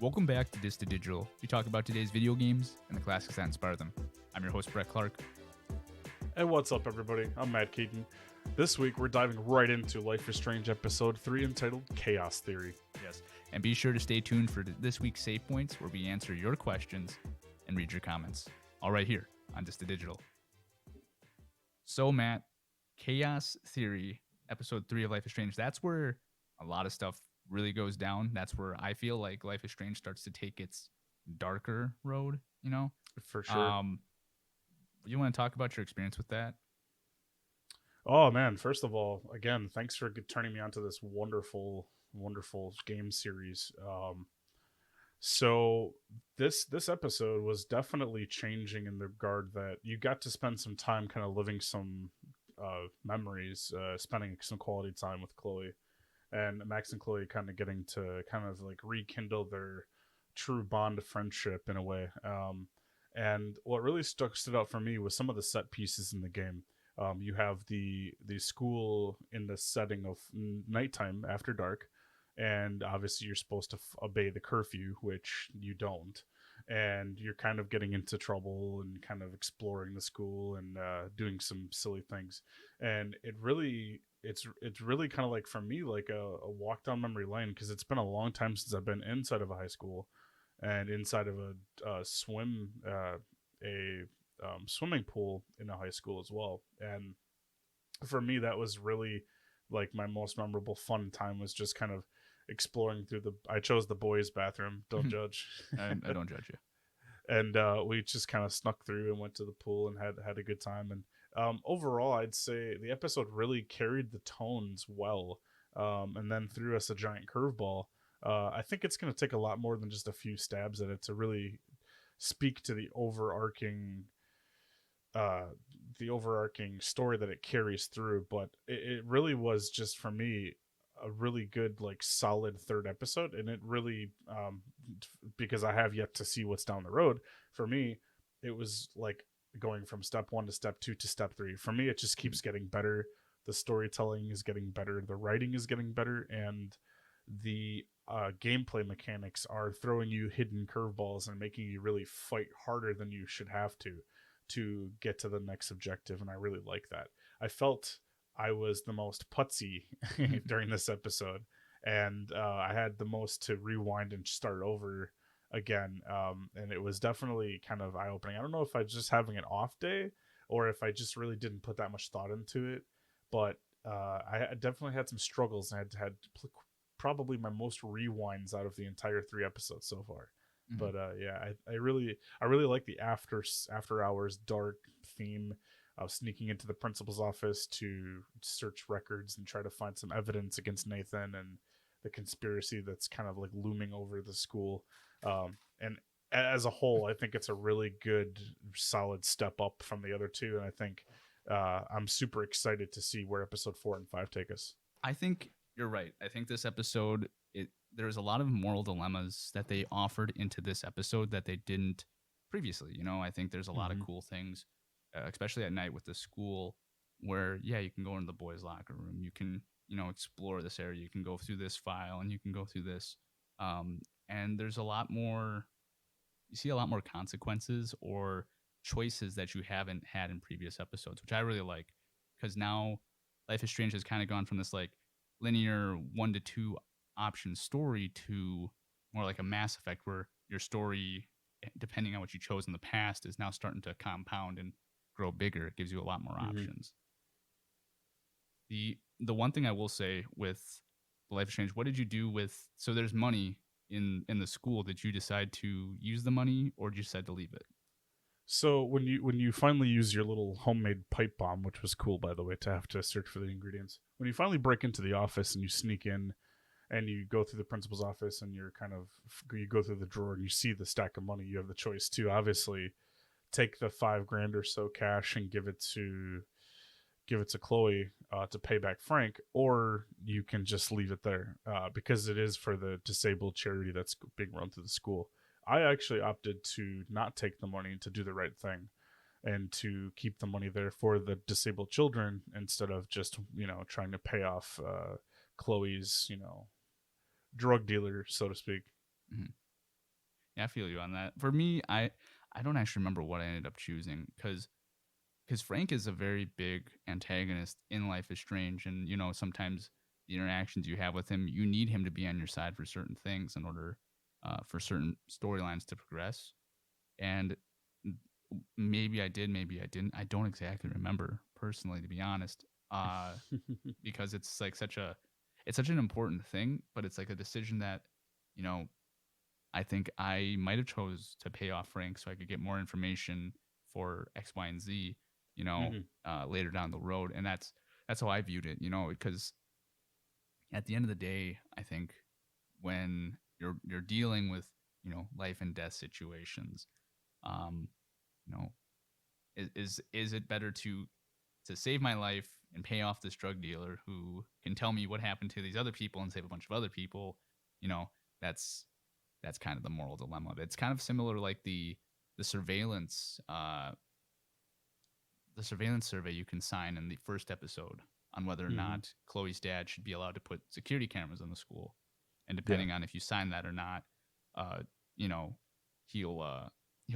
Welcome back to This to Digital. We talk about today's video games and the classics that inspire them. I'm your host, Brett Clark. And what's up, everybody? I'm Matt Keaton. This week, we're diving right into Life is Strange Episode 3 entitled Chaos Theory. Yes. And be sure to stay tuned for this week's Save Points, where we answer your questions and read your comments. All right here on This to Digital. So, Matt, Chaos Theory, Episode 3 of Life is Strange, that's where a lot of stuff really goes down. That's where I feel like Life is Strange starts to take its darker road, you know? For sure. You want to talk about your experience with that? Oh, man. First of all, again, thanks for turning me onto this wonderful, wonderful game series. So this episode was definitely changing in the regard that you got to spend some time kind of living some memories, spending some quality time with Chloe. And Max and Chloe kind of getting to kind of like rekindle their true bond of friendship in a way. And what really stood out for me was some of the set pieces in the game. You have the school in the setting of nighttime after dark, and obviously you're supposed to obey the curfew, which you don't. And you're kind of getting into trouble and kind of exploring the school and doing some silly things. And it's really kind of like, for me, like a walk down memory lane, because it's been a long time since I've been inside of a high school and inside of a swimming pool in a high school as well. And for me, that was really like my most memorable fun time, was just kind of exploring through I chose the boys' bathroom. Don't judge. I don't judge you. And we just kind of snuck through and went to the pool and had a good time. And overall, I'd say the episode really carried the tones well, and then threw us a giant curveball. I think it's going to take a lot more than just a few stabs at it to really speak to the overarching story that it carries through. But it really was, just for me, a really good, like, solid third episode. And it really, because I have yet to see what's down the road, for me, it was like going from step 1 to step 2 to step 3. For me, it just keeps getting better. The storytelling is getting better, the writing is getting better, and the gameplay mechanics are throwing you hidden curveballs and making you really fight harder than you should have to get to the next objective. And I really like that. I felt I was the most putsy during this episode, and I had the most to rewind and start over again. And it was definitely kind of eye-opening. I don't know if I was just having an off day or if I just really didn't put that much thought into it, but I definitely had some struggles, and I had probably my most rewinds out of the entire 3 episodes so far. But yeah, I really like the after hours dark theme of sneaking into the principal's office to search records and try to find some evidence against Nathan and the conspiracy that's kind of like looming over the school. And as a whole, I think it's a really good, solid step up from the other 2. And I think I'm super excited to see where episode 4 and 5 take us. I think you're right. I think this episode, there's a lot of moral dilemmas that they offered into this episode that they didn't previously. You know, I think there's a lot of cool things, especially at night with the school, where, yeah, you can go into the boys' locker room. You can, explore this area. You can go through this file and you can go through this. And there's you see a lot more consequences or choices that you haven't had in previous episodes, which I really like, because now Life is Strange has kind of gone from this like linear 1 to 2 option story to more like a Mass Effect, where your story, depending on what you chose in the past, is now starting to compound and grow bigger. It gives you a lot more options. The one thing I will say with Life is Strange, what did you do with, so there's money in the school. Did you decide to use the money, or did you decide to leave it? So when you finally use your little homemade pipe bomb, which was cool, by the way, to have to search for the ingredients, when you finally break into the office and you sneak in and you go through the principal's office and you go through the drawer and you see the stack of money, you have the choice to obviously take the $5,000 or so cash and give it to Chloe to pay back Frank, or you can just leave it there because it is for the disabled charity that's being run through the school. I actually opted to not take the money, to do the right thing, and to keep the money there for the disabled children instead of just, trying to pay off Chloe's, drug dealer, so to speak. Mm-hmm. Yeah, I feel you on that. For me, I don't actually remember what I ended up choosing because Frank is a very big antagonist in Life is Strange, and sometimes the interactions you have with him, you need him to be on your side for certain things in order for certain storylines to progress. And maybe I did, maybe I didn't. I don't exactly remember personally, to be honest, because it's such an important thing, but it's like a decision that you know I think I might have chose to pay off Frank so I could get more information for X, Y, and Z, Hmm. later down the road, and that's how I viewed it, because at the end of the day, I think when you're dealing with life and death situations, um, you know, is it better to save my life and pay off this drug dealer who can tell me what happened to these other people and save a bunch of other people? You know, that's that's kind of the moral dilemma. It's kind of similar like the surveillance the surveillance survey you can sign in the first episode on whether or Hmm. not Chloe's dad should be allowed to put security cameras in the school. And Yeah. depending on if you sign that or not, uh, you know, he'll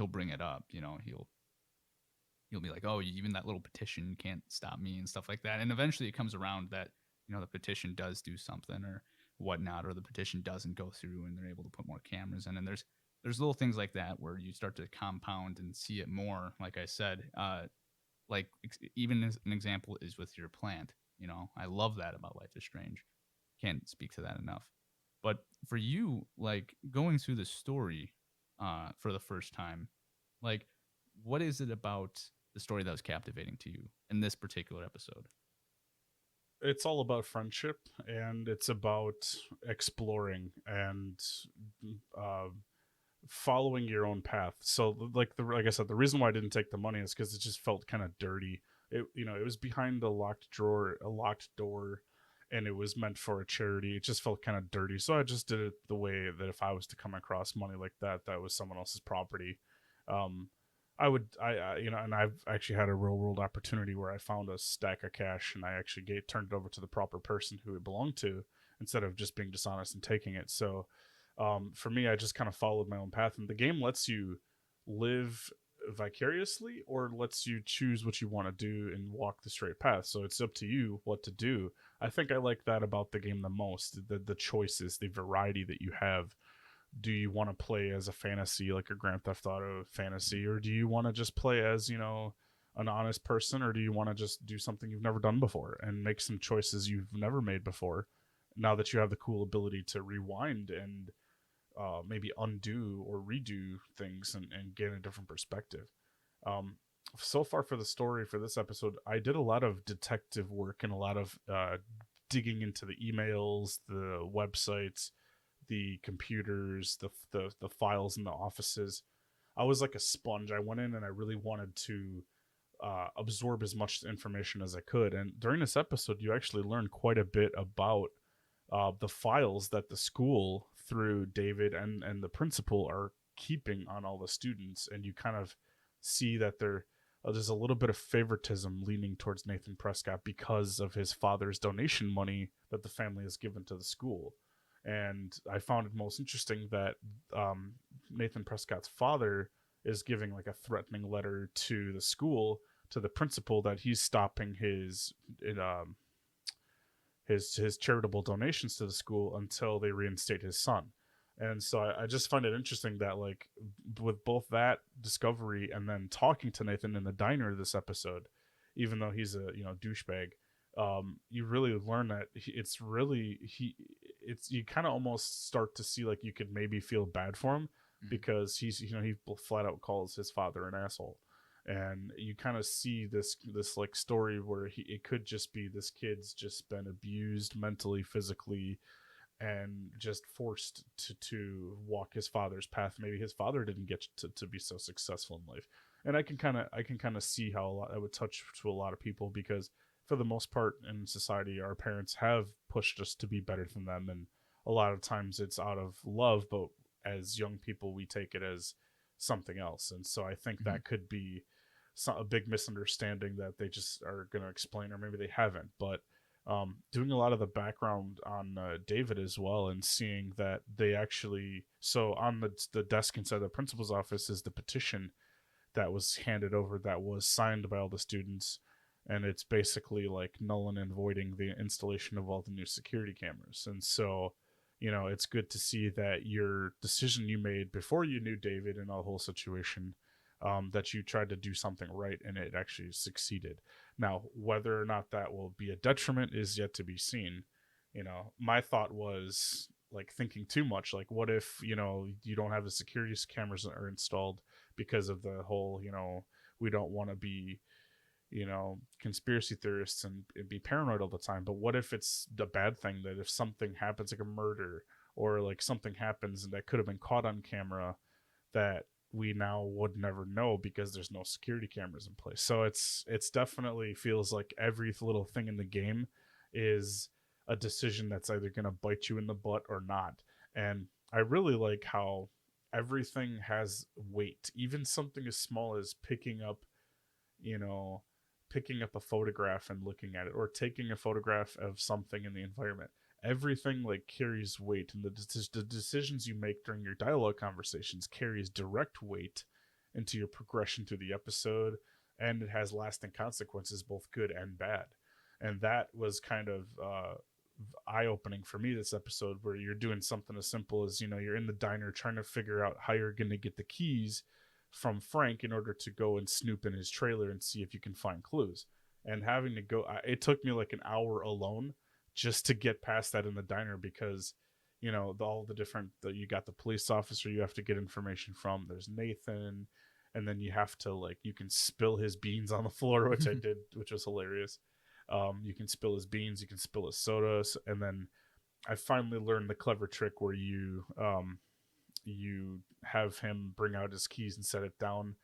bring it up. He'll be like, "Oh, even that little petition can't stop me," and stuff like that. And eventually, it comes around that the petition does do something or whatnot, or the petition doesn't go through, and they're able to put more cameras in. And there's little things like that where you start to compound and see it more. Like I said, like even as an example is with your plant. I love that about Life is Strange. Can't speak to that enough. But for you, like going through the story for the first time, like what is it about the story that was captivating to you in this particular episode? It's all about friendship, and it's about exploring and uh, following your own path. So like I said, the reason why I didn't take the money is because it just felt kind of dirty. It was behind a locked drawer, a locked door, and it was meant for a charity. It just felt kind of dirty. So I just did it the way that if I was to come across money like that, that was someone else's property. Um, and I've actually had a real world opportunity where I found a stack of cash and I actually turned it over to the proper person who it belonged to instead of just being dishonest and taking it. So for me, I just kind of followed my own path, and the game lets you live vicariously or lets you choose what you want to do and walk the straight path. So it's up to you what to do. I think I like that about the game the most, the choices, the variety that you have. Do you want to play as a fantasy like a Grand Theft Auto fantasy, or do you want to just play as an honest person, or do you want to just do something you've never done before and make some choices you've never made before? Now that you have the cool ability to rewind and maybe undo or redo things and get a different perspective. Um, so far for the story for this episode, I did a lot of detective work and a lot of digging into the emails, the websites, the computers, the files in the offices. I was like a sponge. I went in and I really wanted to absorb as much information as I could. And during this episode, you actually learn quite a bit about the files that the school, through David and the principal, are keeping on all the students, and you kind of see that there's a little bit of favoritism leaning towards Nathan Prescott because of his father's donation money that the family has given to the school. And I found it most interesting that Nathan Prescott's father is giving like a threatening letter to the school, to the principal, that he's stopping his charitable donations to the school until they reinstate his son. And so I just find it interesting that like with both that discovery and then talking to Nathan in the diner this episode, even though he's a douchebag, you really learn that it's really it's you kind of almost start to see like you could maybe feel bad for him Mhm. because he flat out calls his father an asshole, and you kind of see this like story where it could just be this kid's just been abused mentally, physically, and just forced to walk his father's path. Maybe his father didn't get to be so successful in life, and I can kind of see how that would touch to a lot of people because for the most part in society, our parents have pushed us to be better than them, and a lot of times it's out of love, but as young people we take it as something else, and so I think Mhm. that could be a big misunderstanding that they just are going to explain, or maybe they haven't. But doing a lot of the background on David as well, and seeing that they actually, so on the desk inside the principal's office is the petition that was handed over that was signed by all the students, and it's basically like null and voiding the installation of all the new security cameras. And so, it's good to see that your decision you made before you knew David and the whole situation, that you tried to do something right and it actually succeeded. Now, whether or not that will be a detriment is yet to be seen. My thought was like thinking too much. Like, what if, you don't have the security cameras that are installed because of the whole, we don't want to be, conspiracy theorists and be paranoid all the time. But what if it's the bad thing that if something happens, like a murder or like something happens that could have been caught on camera, that we now would never know because there's no security cameras in place. So it's definitely feels like every little thing in the game is a decision that's either going to bite you in the butt or not. And I really like how everything has weight, even something as small as you know picking up a photograph and looking at it, or taking a photograph of something in the environment. Everything like carries weight, and the decisions you make during your dialogue conversations carries direct weight into your progression through the episode, and it has lasting consequences, both good and bad. And that was kind of eye-opening for me this episode, where you're doing something as simple as, you're in the diner trying to figure out how you're going to get the keys from Frank in order to go and snoop in his trailer and see if you can find clues. And having to go, it took me like an hour alone just to get past that in the diner, because all the different, you got the police officer you have to get information from, there's Nathan, and then you have to, like, you can spill his beans on the floor, which I did, which was hilarious. You can spill his beans, you can spill his sodas, and then I finally learned the clever trick where you have him bring out his keys and set it down,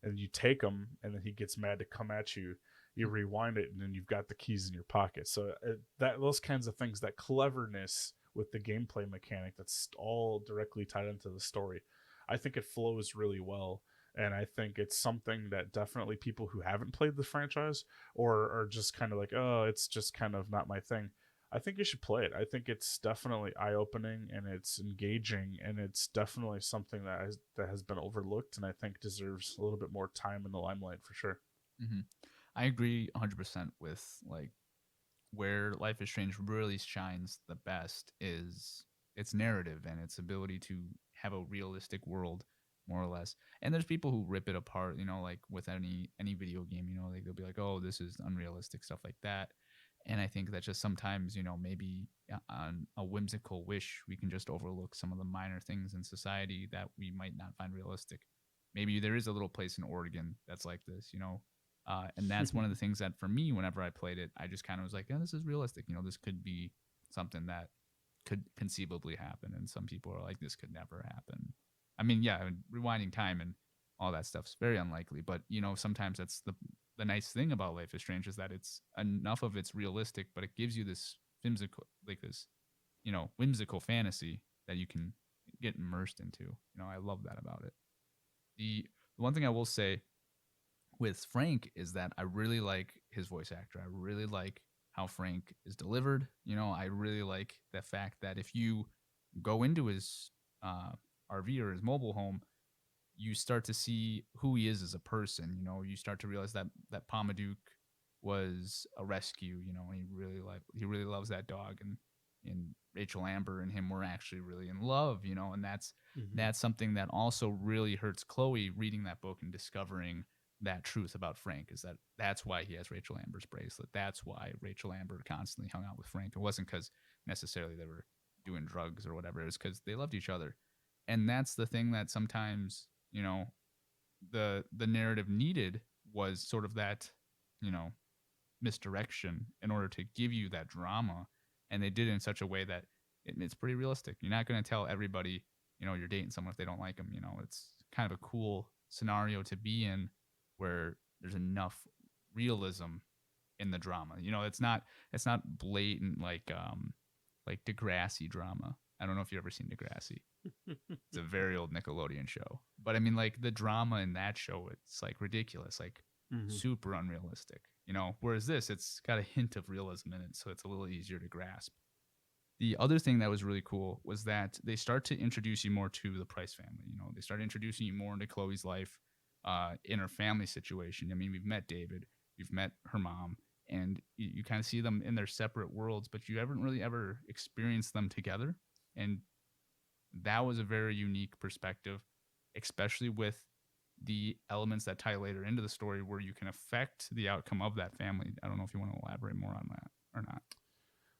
and you take them, and then he gets mad to come at you. You rewind it, and then you've got the keys in your pocket. So that those kinds of things, that cleverness with the gameplay mechanic, that's all directly tied into the story. I think it flows really well, and I think it's something that definitely people who haven't played the franchise or are just kind of like, oh, it's just kind of not my thing, I think you should play it. I think it's definitely eye-opening, and it's engaging, and it's definitely something that has been overlooked, and I think deserves a little bit more time in the limelight for sure. Mm-hmm. I agree 100% with like where Life is Strange really shines the best is its narrative and its ability to have a realistic world, more or less. And there's people who rip it apart, like with any video game, like they'll be like, oh, this is unrealistic, stuff like that. And I think that just sometimes, maybe on a whimsical wish, we can just overlook some of the minor things in society that we might not find realistic. Maybe there is a little place in Oregon that's like this, and that's one of the things that for me, whenever I played it, I just kind of was like, this is realistic. This could be something that could conceivably happen. And some people are like, this could never happen. I mean, yeah, rewinding time and all that stuff's very unlikely. But, sometimes that's the nice thing about Life is Strange, is that it's enough of it's realistic, but it gives you this whimsical, whimsical fantasy that you can get immersed into. I love that about it. The one thing I will say with Frank is that I really like his voice actor. I really like how Frank is delivered. I really like the fact that if you go into his RV or his mobile home, you start to see who he is as a person. You start to realize that Pommaduke was a rescue. And he really loves that dog, and Rachel Amber and him were actually really in love. And that's something that also really hurts Chloe reading that book and discovering that truth about Frank, is that's why he has Rachel Amber's bracelet. That's why Rachel Amber constantly hung out with Frank. It wasn't because necessarily they were doing drugs or whatever. It was because they loved each other. And that's the thing that sometimes, the narrative needed, was sort of that, misdirection in order to give you that drama. And they did it in such a way that it's pretty realistic. You're not going to tell everybody, you're dating someone if they don't like them. It's kind of a cool scenario to be in, where there's enough realism in the drama. It's not blatant like Degrassi drama. I don't know if you've ever seen Degrassi. It's a very old Nickelodeon show. But I mean, like, the drama in that show, it's like ridiculous, like super unrealistic. Whereas this, it's got a hint of realism in it, so it's a little easier to grasp. The other thing that was really cool was that they start to introduce you more to the Price family. They start introducing you more into Chloe's life, in her family situation. I mean, we've met David, we've met her mom, and you kind of see them in their separate worlds, but you haven't really ever experienced them together. And that was a very unique perspective, especially with the elements that tie later into the story where you can affect the outcome of that family. I don't know if you want to elaborate more on that or not.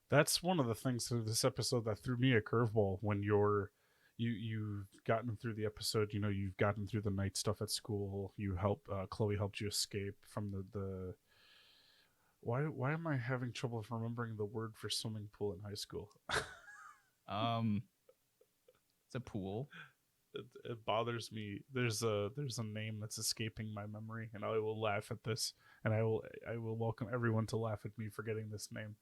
That's one of the things of this episode that threw me a curveball. When you've gotten through the episode, you've gotten through the night stuff at school. Chloe helped you escape from the why am I having trouble remembering the word for swimming pool in high school? It's a pool. It bothers me. There's a name that's escaping my memory, and I will laugh at this, and I will welcome everyone to laugh at me for getting this name.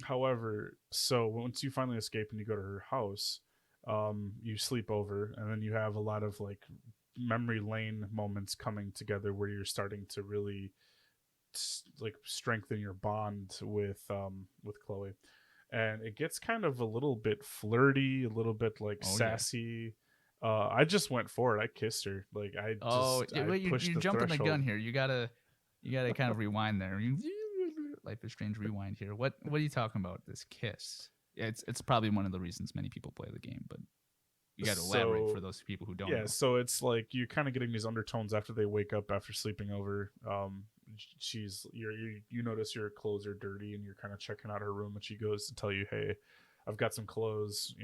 However, so once you finally escape and you go to her house, you sleep over, and then you have a lot of like memory lane moments coming together where you're starting to really like strengthen your bond with Chloe. And it gets kind of a little bit flirty, a little bit like sassy. Yeah. I just went for it. I kissed her. Like you're jumping the gun here. You gotta kind of rewind there. Life is Strange rewind here. What are you talking about? This kiss? It's probably one of the reasons many people play the game, but you got to elaborate for those people who don't. Yeah, know. So it's like you're kind of getting these undertones after they wake up after sleeping over. You notice your clothes are dirty and you're kind of checking out her room, and she goes to tell you, hey, I've got some clothes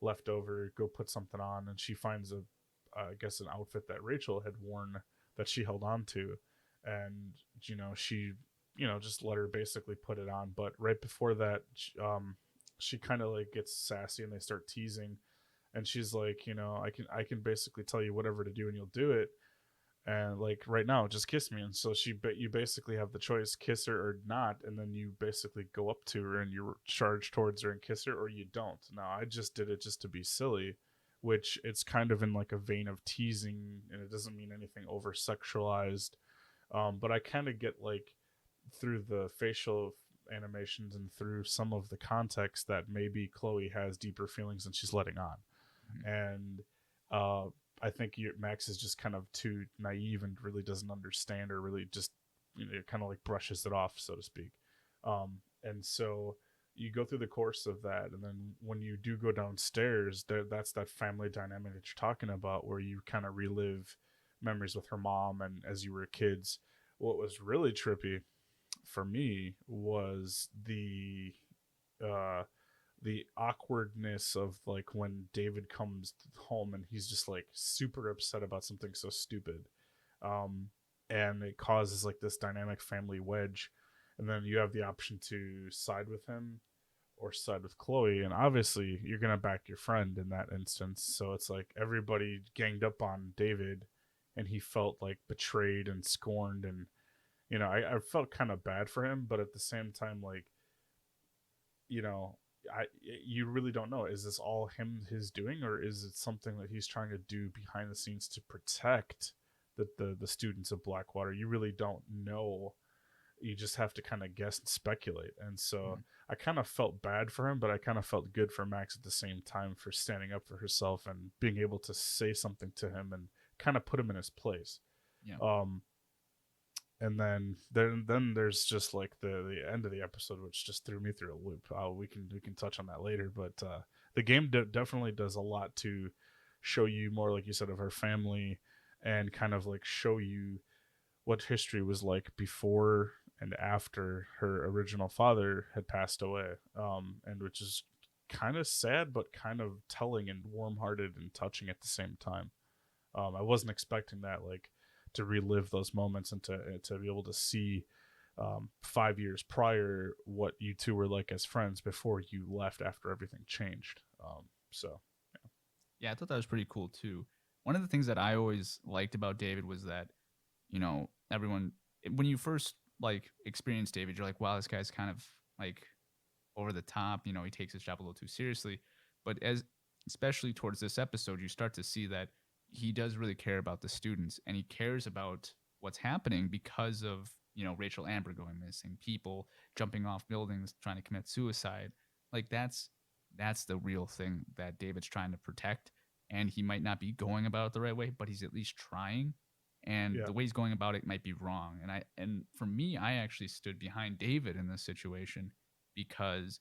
left over, go put something on. And she finds I guess an outfit that Rachel had worn that she held on to, and she just let her basically put it on. But right before that, she kind of like gets sassy and they start teasing, and she's like, I can basically tell you whatever to do and you'll do it, and like right now just kiss me. And so you basically have the choice, kiss her or not, and then you basically go up to her and you charge towards her and kiss her, or you don't. Now I just did it just to be silly, which it's kind of in like a vein of teasing, and it doesn't mean anything over sexualized, but I kind of get like through the facial animations and through some of the context that maybe Chloe has deeper feelings than she's letting on. And I think Max is just kind of too naive and really doesn't understand, or really just kind of like brushes it off, so to speak. And so you go through the course of that, and then when you do go downstairs, that's that family dynamic that you're talking about, where you kind of relive memories with her mom and as you were kids. What was really trippy for me was the awkwardness of like when David comes home and he's just like super upset about something so stupid, and it causes like this dynamic family wedge, and then you have the option to side with him or side with Chloe, and obviously you're gonna back your friend in that instance. So it's like everybody ganged up on David, and he felt like betrayed and scorned, and I felt kind of bad for him, but at the same time, like, you really don't know. Is this all his doing, or is it something that he's trying to do behind the scenes to protect the students of Blackwater? You really don't know. You just have to kind of guess and speculate. And so I kind of felt bad for him, but I kind of felt good for Max at the same time for standing up for herself and being able to say something to him and kind of put him in his place. Yeah. And then there's just like the end of the episode, which just threw me through a loop. We can touch on that later, but the game definitely does a lot to show you more, like you said, of her family, and kind of like show you what history was like before and after her original father had passed away, and which is kind of sad, but kind of telling and warm-hearted and touching at the same time. I wasn't expecting that, like, to relive those moments and to be able to see 5 years prior what you two were like as friends before you left after everything changed. Yeah, I thought that was pretty cool too. One of the things that I always liked about David was that, everyone, when you first like experience David, you're like, wow, this guy's kind of like over the top. He takes his job a little too seriously. But especially towards this episode, you start to see that he does really care about the students, and he cares about what's happening because of Rachel Amber going missing, people jumping off buildings trying to commit suicide. Like that's the real thing that David's trying to protect, and he might not be going about it the right way, but he's at least trying. And Yeah. the way he's going about it might be wrong. And for me, I actually stood behind David in this situation because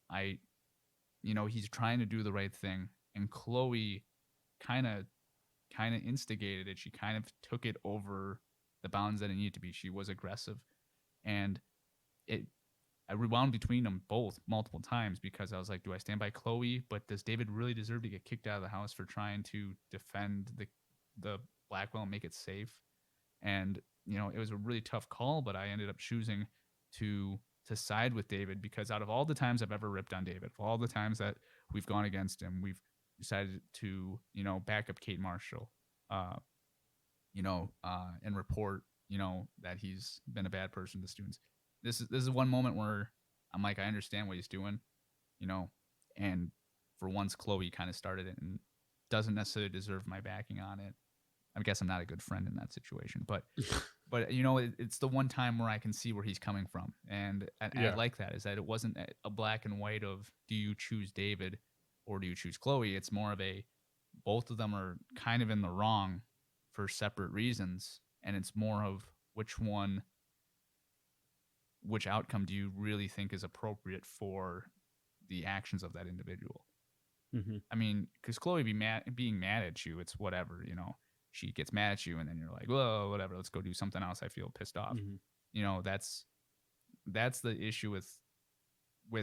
I he's trying to do the right thing, and Chloe kind of instigated it. She kind of took it over the bounds that it needed to be. She was aggressive, and it I rewound between them both multiple times because I was like, do I stand by Chloe? But does David really deserve to get kicked out of the house for trying to defend the Blackwell and make it safe? And it was a really tough call, but I ended up choosing to side with David because out of all the times I've ever ripped on David, all the times that we've gone against him, we've decided to back up Kate Marshall, and report that he's been a bad person to students. This is one moment where I'm like, I understand what he's doing, and for once Chloe kind of started it and doesn't necessarily deserve my backing on it. I guess I'm not a good friend in that situation, but it's the one time where I can see where he's coming from, and I like that is that it wasn't a black and white of do you choose David or do you choose Chloe. It's more of a both of them are kind of in the wrong for separate reasons, and it's more of which outcome do you really think is appropriate for the actions of that individual. Mm-hmm. I mean, because Chloe being mad at you, it's whatever, she gets mad at you and then you're like, whoa, whatever, let's go do something else. I feel pissed off. Mm-hmm. That's the issue with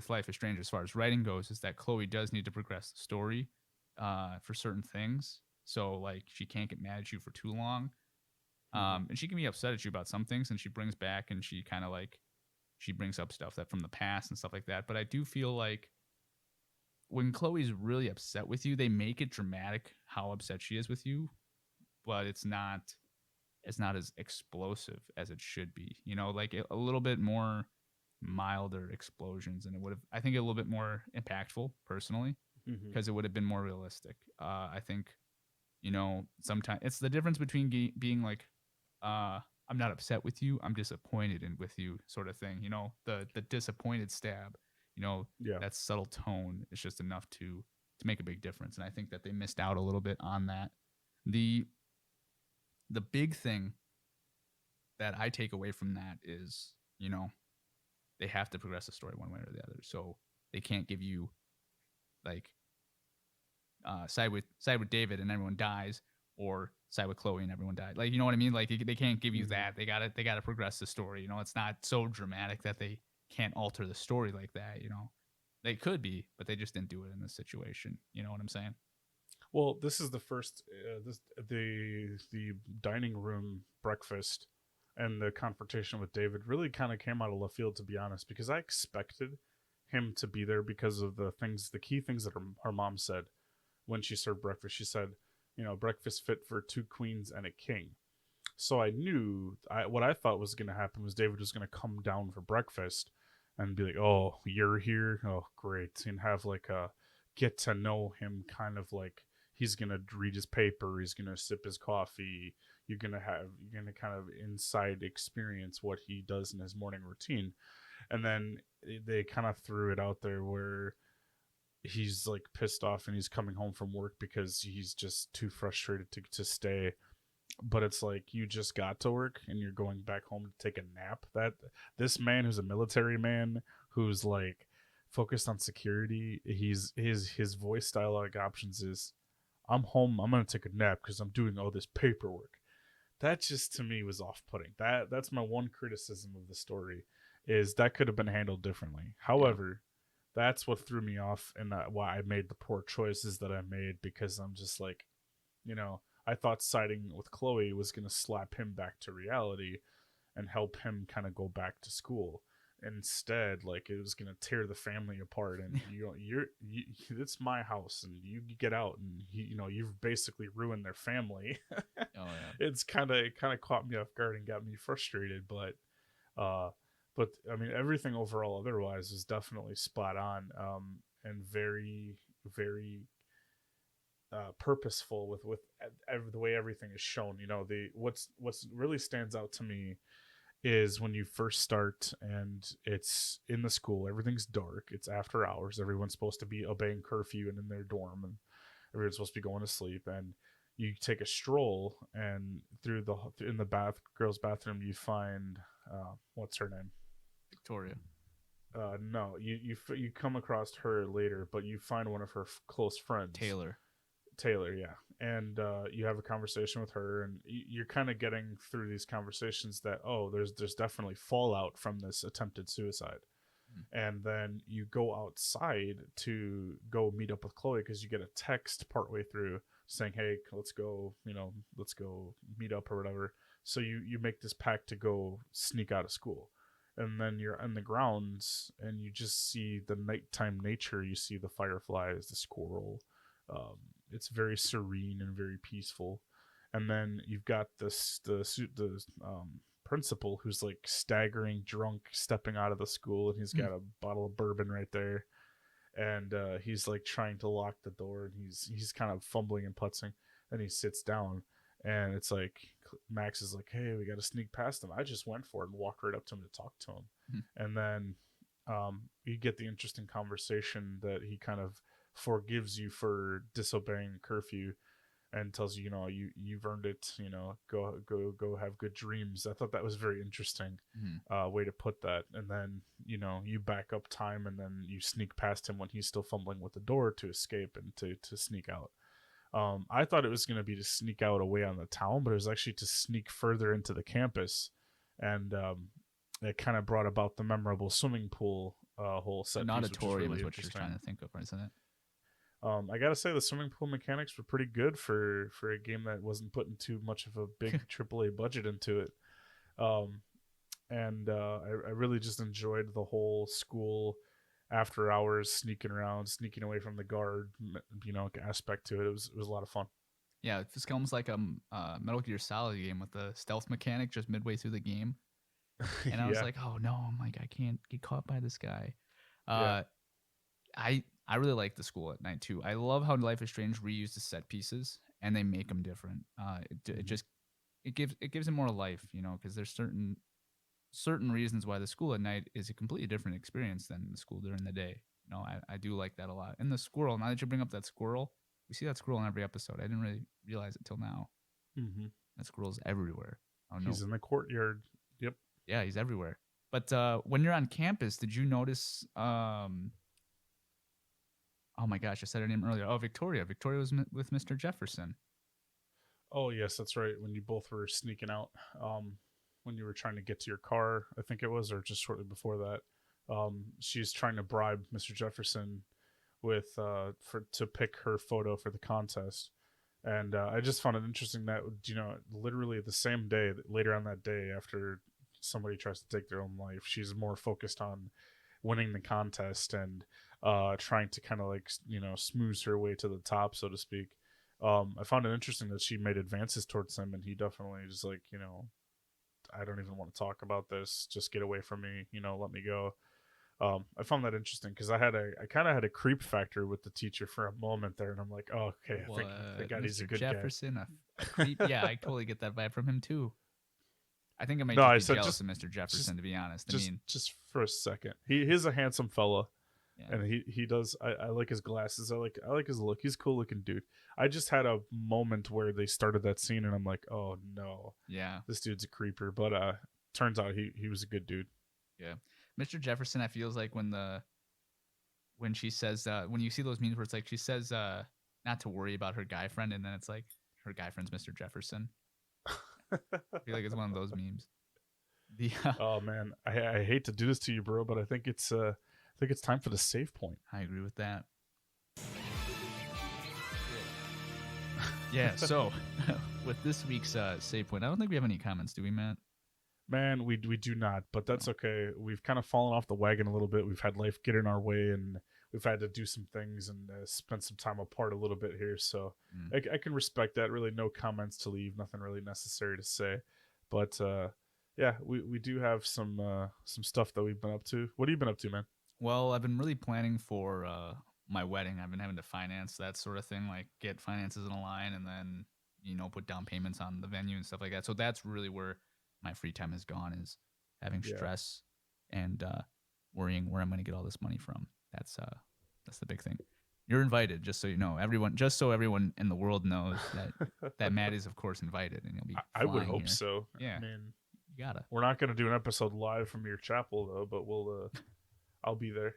Life is Strange as far as writing goes, is that Chloe does need to progress the story for certain things. So like she can't get mad at you for too long. And she can be upset at you about some things, and she brings back and she kind of like she brings up stuff that from the past and stuff like that. But I do feel like when Chloe's really upset with you, they make it dramatic how upset she is with you, but it's not as explosive as it should be. Like a little bit more milder explosions, and it would have, I think, a little bit more impactful personally, because it would have been more realistic. I think, sometimes it's the difference between being like, I'm not upset with you, I'm disappointed with you, sort of thing. The disappointed stab. That subtle tone is just enough to make a big difference, and I think that they missed out a little bit on that. The big thing that I take away from that is, they have to progress the story one way or the other. So they can't give you like side with David and everyone dies, or side with Chloe and everyone died. Like, you know what I mean? Like they can't give you that. They gotta progress the story. It's not so dramatic that they can't alter the story like that. They could be, but they just didn't do it in this situation. You know what I'm saying? Well, this is the first the dining room breakfast and the confrontation with David really kind of came out of left field, to be honest, because I expected him to be there because of the key things that her mom said when she served breakfast. She said, breakfast fit for 2 queens and a king. So I knew what I thought was going to happen was David was going to come down for breakfast and be like, "Oh, you're here? Oh, great!" And have like a get to know him kind of like. He's going to read his paper. He's going to sip his coffee. You're going to kind of inside experience what he does in his morning routine. And then they kind of threw it out there where he's like pissed off and he's coming home from work because he's just too frustrated to stay. But it's like, you just got to work and you're going back home to take a nap. That this man who's a military man who's like focused on security, his voice dialogue options is, I'm home, I'm going to take a nap because I'm doing all this paperwork. That just, to me, was off-putting. That's my one criticism of the story, is that could have been handled differently. However, that's what threw me off, and why I made the poor choices that I made, because I'm just like, I thought siding with Chloe was going to slap him back to reality and help him kind of go back to school. Instead, like, it was gonna tear the family apart, and it's my house, and you get out, and you've basically ruined their family. Oh yeah. It kind of caught me off guard and got me frustrated, but I mean, everything overall otherwise is definitely spot on, and very, very purposeful with the way everything is shown. What's really stands out to me is when you first start and it's in the school. Everything's dark. It's after hours. Everyone's supposed to be obeying curfew and in their dorm, and everyone's supposed to be going to sleep. And you take a stroll, and through the in the girls' bathroom, you find what's her name? Victoria. No, you come across her later, but you find one of her close friends, Taylor, yeah, and you have a conversation with her, and you're kind of getting through these conversations that there's definitely fallout from this attempted suicide, and then you go outside to go meet up with Chloe because you get a text partway through saying, "Hey, let's go, let's go meet up or whatever." So you make this pact to go sneak out of school, and then you're in the grounds and you just see the nighttime nature. You see the fireflies, the squirrel. It's very serene and very peaceful. And then you've got the principal who's like staggering drunk, stepping out of the school, and he's got a bottle of bourbon right there, and he's like trying to lock the door, and he's kind of fumbling and putzing, and he sits down, and it's like Max is like, "Hey, we got to sneak past him." I just went for it and walked right up to him to talk to him, and then you get the interesting conversation that he kind of forgives you for disobeying curfew and tells you, you've earned it, go have good dreams. I thought that was very interesting way to put that. And then you back up time, and then you sneak past him when he's still fumbling with the door to escape and to sneak out. I thought it was going to be to sneak out away on the town, but it was actually to sneak further into the campus, and it kind of brought about the memorable swimming pool whole set. An auditorium is what you're trying to think of, isn't it? I gotta say the swimming pool mechanics were pretty good for a game that wasn't putting too much of a big AAA budget into it. I really just enjoyed the whole school after hours sneaking around, sneaking away from the guard, aspect to it. It was a lot of fun. Yeah, it's almost like a Metal Gear Solid game with the stealth mechanic just midway through the game. And I was like, oh no, I'm like, I can't get caught by this guy. I really like the school at night too. I love how Life is Strange reused the set pieces and they make them different. It gives it more life, because there's certain reasons why the school at night is a completely different experience than the school during the day. I do like that a lot. And the squirrel, now that you bring up that squirrel, we see that squirrel in every episode. I didn't really realize it till now. Mm-hmm. That squirrel's everywhere. Oh no, he's in the courtyard. Yep. Yeah, he's everywhere. But when you're on campus, did you notice? Oh my gosh, I said her name earlier. Oh, Victoria. Victoria was with Mr. Jefferson. Oh yes, that's right. When you both were sneaking out, when you were trying to get to your car, I think it was, or just shortly before that, she's trying to bribe Mr. Jefferson with to pick her photo for the contest. And I just found it interesting that literally the same day, later on that day, after somebody tries to take their own life, she's more focused on winning the contest and trying to kind of like smooth her way to the top, so to speak. I found it interesting that she made advances towards him, and he definitely just like, I don't even want to talk about this, just get away from me, let me go. I found that interesting because I kind of had a creep factor with the teacher for a moment there, and I'm like, oh, okay, I think he's a good Jefferson, guy. a creep. Yeah, I totally get that vibe from him too. I think I might be jealous of Mr. Jefferson, to be honest. Just for a second, he's a handsome fella. Yeah. And he does. I like his glasses. I like his look. He's a cool looking dude. I just had a moment where they started that scene, and I'm like, oh no, yeah, this dude's a creeper. But turns out he was a good dude. Yeah, Mr. Jefferson. I feels like when she says when you see those memes where it's like she says not to worry about her guy friend, and then it's like her guy friend's Mr. Jefferson. I feel like it's one of those memes. Oh man, I hate to do this to you, bro, but I think it's time for the save point. I agree with that. Yeah, so with this week's save point, I don't think we have any comments, do we, Matt? Man, we do not, but that's okay. We've kind of fallen off the wagon a little bit. We've had life get in our way, and we've had to do some things and spend some time apart a little bit here. So I can respect that. Really, no comments to leave, nothing really necessary to say. But yeah, we do have some stuff that we've been up to. What have you been up to, man? Well, I've been really planning for my wedding. I've been having to finance that sort of thing, like get finances in a line and then, put down payments on the venue and stuff like that. So that's really where my free time has gone, is having Yeah. stress, and worrying where I'm going to get all this money from. That's the big thing. You're invited, just so you know. Just so everyone in the world knows that Matt is, of course, invited, and he'll be I would flying hope here. so. Yeah, I mean, you gotta. we're not going to do an episode live from your chapel though, but I'll be there.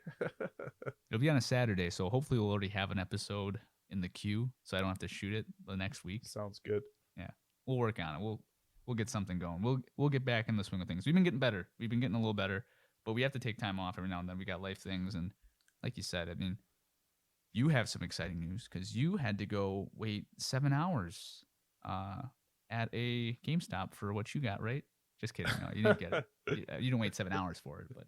It'll be on a Saturday, so hopefully we'll already have an episode in the queue, so I don't have to shoot it the next week. Sounds good. Yeah, we'll work on it. We'll get something going. We'll get back in the swing of things. We've been getting better. We've been getting a little better, but we have to take time off every now and then. We got life things, and like you said, I mean, you have some exciting news because you had to go wait 7 hours at a GameStop for what you got, right? Just kidding. No, you didn't get it. You didn't wait 7 hours for it, but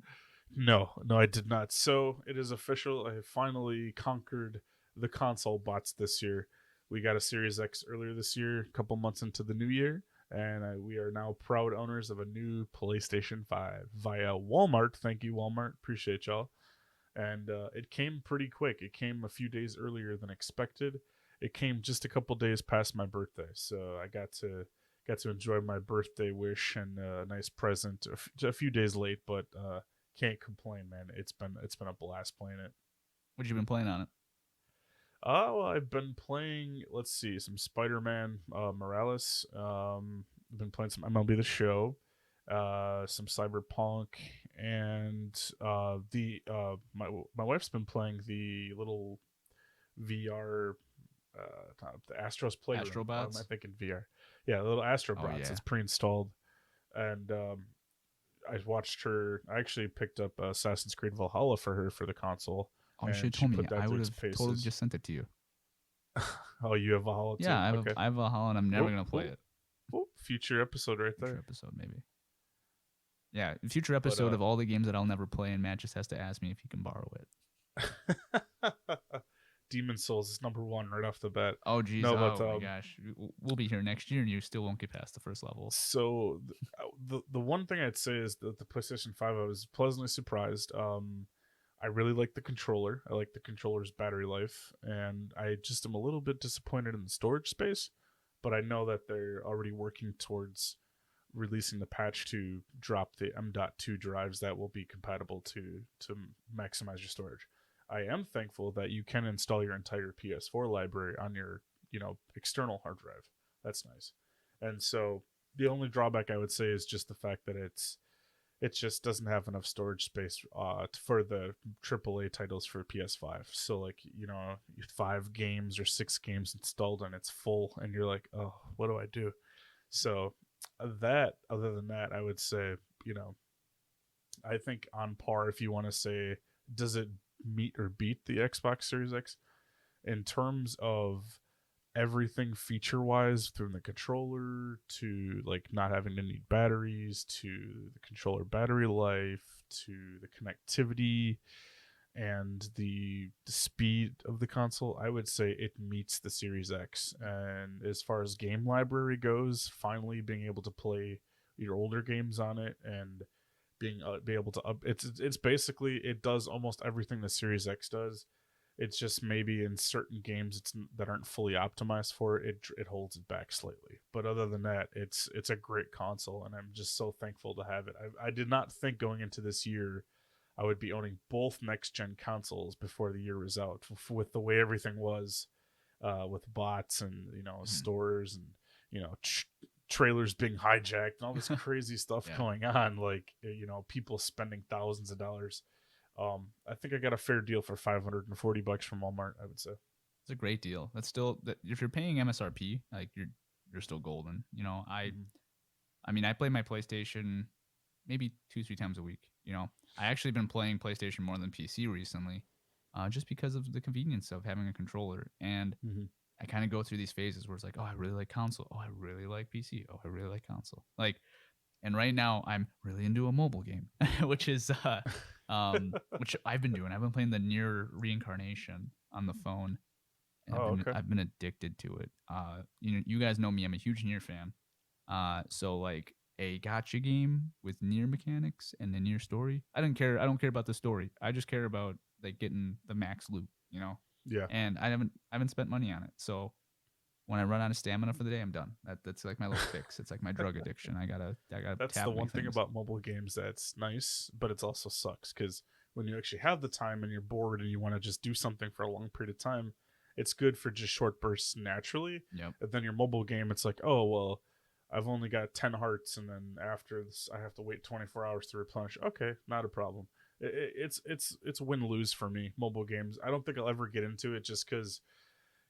No, I did not. So it is official. I finally conquered the console bots this year. We got a Series X earlier this year, a couple months into the new year, and we are now proud owners of a new PlayStation 5 via Walmart. Thank you, Walmart. Appreciate y'all. And it came pretty quick. It came a few days earlier than expected. It came just a couple days past my birthday, so I got to enjoy my birthday wish and a nice present. A few days late, but can't complain, man. It's been a blast playing it. what you been playing on it? Oh, I've been playing. Let's see, some Spider-Man Morales. I've been playing some MLB The Show, some Cyberpunk, and my wife's been playing the little VR, the Astros Playroom. Astrobots? I think in VR. Yeah, the little Astrobots. Oh, yeah. It's pre-installed, and I watched her. I actually picked up Assassin's Creed Valhalla for her for the console. Oh, you and should have she told me. put that I through would its have totally paces. just sent it to you. Oh, you have Valhalla too? Yeah, I have, Okay. I have Valhalla, and I'm never Well, going to play well, it. Well, future episode right Future there. episode, maybe. Yeah, future episode of all the games that I'll never play, and Matt just has to ask me if he can borrow it. Demon Souls is number one right off the bat. Oh, geez. No, Oh, but, my gosh. We'll be here next year, and you still won't get past the first level. So the one thing I'd say is that the PlayStation 5, I was pleasantly surprised. I really like the controller. I like the controller's battery life, and I just am a little bit disappointed in the storage space, but I know that they're already working towards releasing the patch to drop the M.2 drives that will be compatible to maximize your storage. I am thankful that you can install your entire PS4 library on your, external hard drive. That's nice. And so the only drawback I would say is just the fact that it just doesn't have enough storage space for the AAA titles for PS5. So 5 games or 6 games installed and it's full, and you're like, oh, what do I do? So other than that, I would say, I think on par, if you want to say, does it meet or beat the Xbox Series X in terms of everything feature wise, from the controller to not having to need batteries, to the controller battery life, to the connectivity and the speed of the console. I would say it meets the Series X. And as far as game library goes, finally being able to play your older games on it and be able to it's basically, it does almost everything the Series X does. It's just maybe in certain games that aren't fully optimized for it, it holds it back slightly. But other than that, it's a great console, and I'm just so thankful to have it. I did not think going into this year I would be owning both next-gen consoles before the year was out, with the way everything was, with bots and stores and trailers being hijacked and all this crazy stuff going on. People spending thousands of dollars. I think I got a fair deal for $540 from Walmart, I would say. It's a great deal. That's still, if you're paying MSRP, you're still golden. I mean, I play my PlayStation maybe 2-3 times a week. I actually been playing PlayStation more than PC recently, just because of the convenience of having a controller. And I kind of go through these phases where it's like, oh, I really like console. Oh, I really like PC. Oh, I really like console. And right now I'm really into a mobile game, which is which I've been doing. I've been playing the Nier Reincarnation on the phone. And I've been addicted to it. You guys know me. I'm a huge Nier fan. So a gacha game with Nier mechanics and the Nier story. I don't care about the story. I just care about getting the max loot. Yeah. And I haven't spent money on it. So when I run out of stamina for the day, I'm done. That's like my little fix. It's like my drug addiction. I gotta That's tap the my one thing things. about mobile games that's nice, but it also sucks because when you actually have the time and you're bored and you want to just do something for a long period of time, it's good for just short bursts naturally. Yep. And then your mobile game, it's like, oh well, I've only got 10 hearts, and then after this, I have to wait 24 hours to replenish. Okay, not a problem. It's win lose for me. Mobile games. I don't think I'll ever get into it just because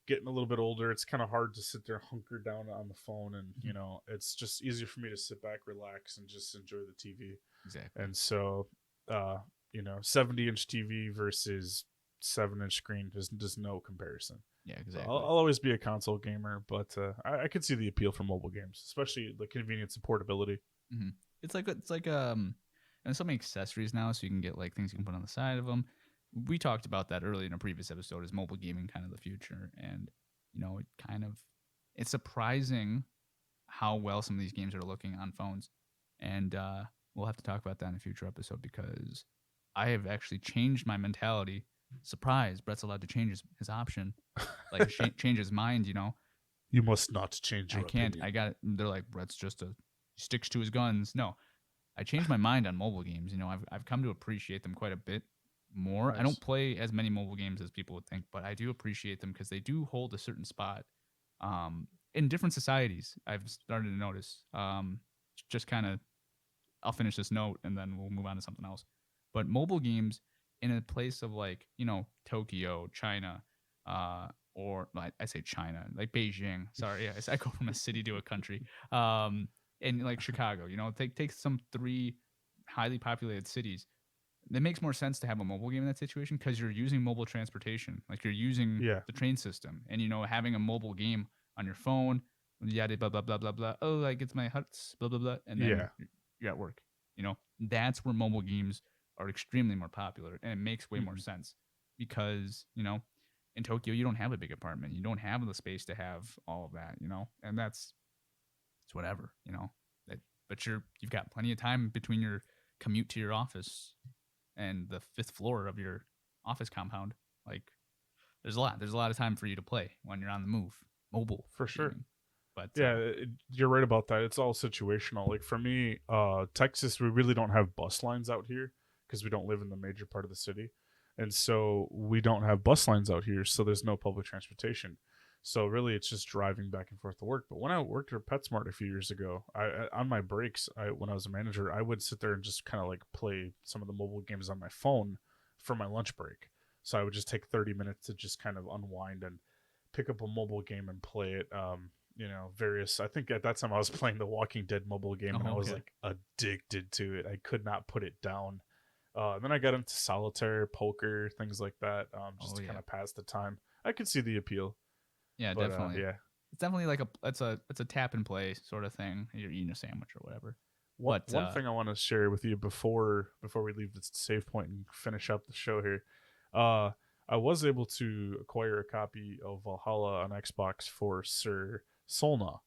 getting a little bit older, it's kind of hard to sit there hunker down on the phone, and it's just easier for me to sit back, relax, and just enjoy the TV. Exactly. And so, 70-inch TV versus 7-inch screen, there's no comparison. Yeah, So exactly. I'll always be a console gamer, but I could see the appeal for mobile games, especially the convenience and portability. Mm-hmm. It's like and so many accessories now, so you can get like things you can put on the side of them. We talked about that earlier in a previous episode. Is mobile gaming kind of the future? And it's surprising how well some of these games are looking on phones. And we'll have to talk about that in a future episode because I have actually changed my mentality. Surprise! Brett's allowed to change his option, like change his mind. You must not change your I can't. opinion. I got it. They're like Brett's just sticks to his guns. No, I changed my mind on mobile games. I've come to appreciate them quite a bit more. Nice. I don't play as many mobile games as people would think, but I do appreciate them because they do hold a certain spot in different societies. I've started to notice. Just kind of, I'll finish this note and then we'll move on to something else. But mobile games in a place of like Tokyo, China, or I say China, like Beijing. Sorry, I go from a city to a country. And like Chicago, take some 3 highly populated cities. It makes more sense to have a mobile game in that situation because you're using mobile transportation, like you're using the train system, and having a mobile game on your phone, yada blah blah blah blah blah. Oh, like it's my huts, blah blah blah, and then you're at work. That's where mobile games are extremely more popular, and it makes way more sense because in Tokyo you don't have a big apartment, you don't have the space to have all of that, and it's whatever, but you've got plenty of time between your commute to your office and the 5th floor of your office compound. Like there's a lot of time for you to play when you're on the move, mobile for sure. Gaming. But you're right about that. It's all situational. Like for me, Texas, we really don't have bus lines out here because we don't live in the major part of the city, and so we don't have bus lines out here. So there's no public transportation. So really, it's just driving back and forth to work. But when I worked at PetSmart a few years ago, I on my breaks, when I was a manager, I would sit there and just kind of like play some of the mobile games on my phone for my lunch break. So I would just take 30 minutes to just kind of unwind and pick up a mobile game and play it. Various. I think at that time I was playing the Walking Dead mobile game, and I was like addicted to it. I could not put it down. Then I got into solitaire, poker, things like that, just to kind of pass the time. I could see the appeal. Yeah, definitely. It's definitely like it's a tap and play sort of thing. You're eating a sandwich or whatever. One thing I want to share with you before we leave this save point and finish up the show here, I was able to acquire a copy of Valhalla on Xbox for Sir Solna,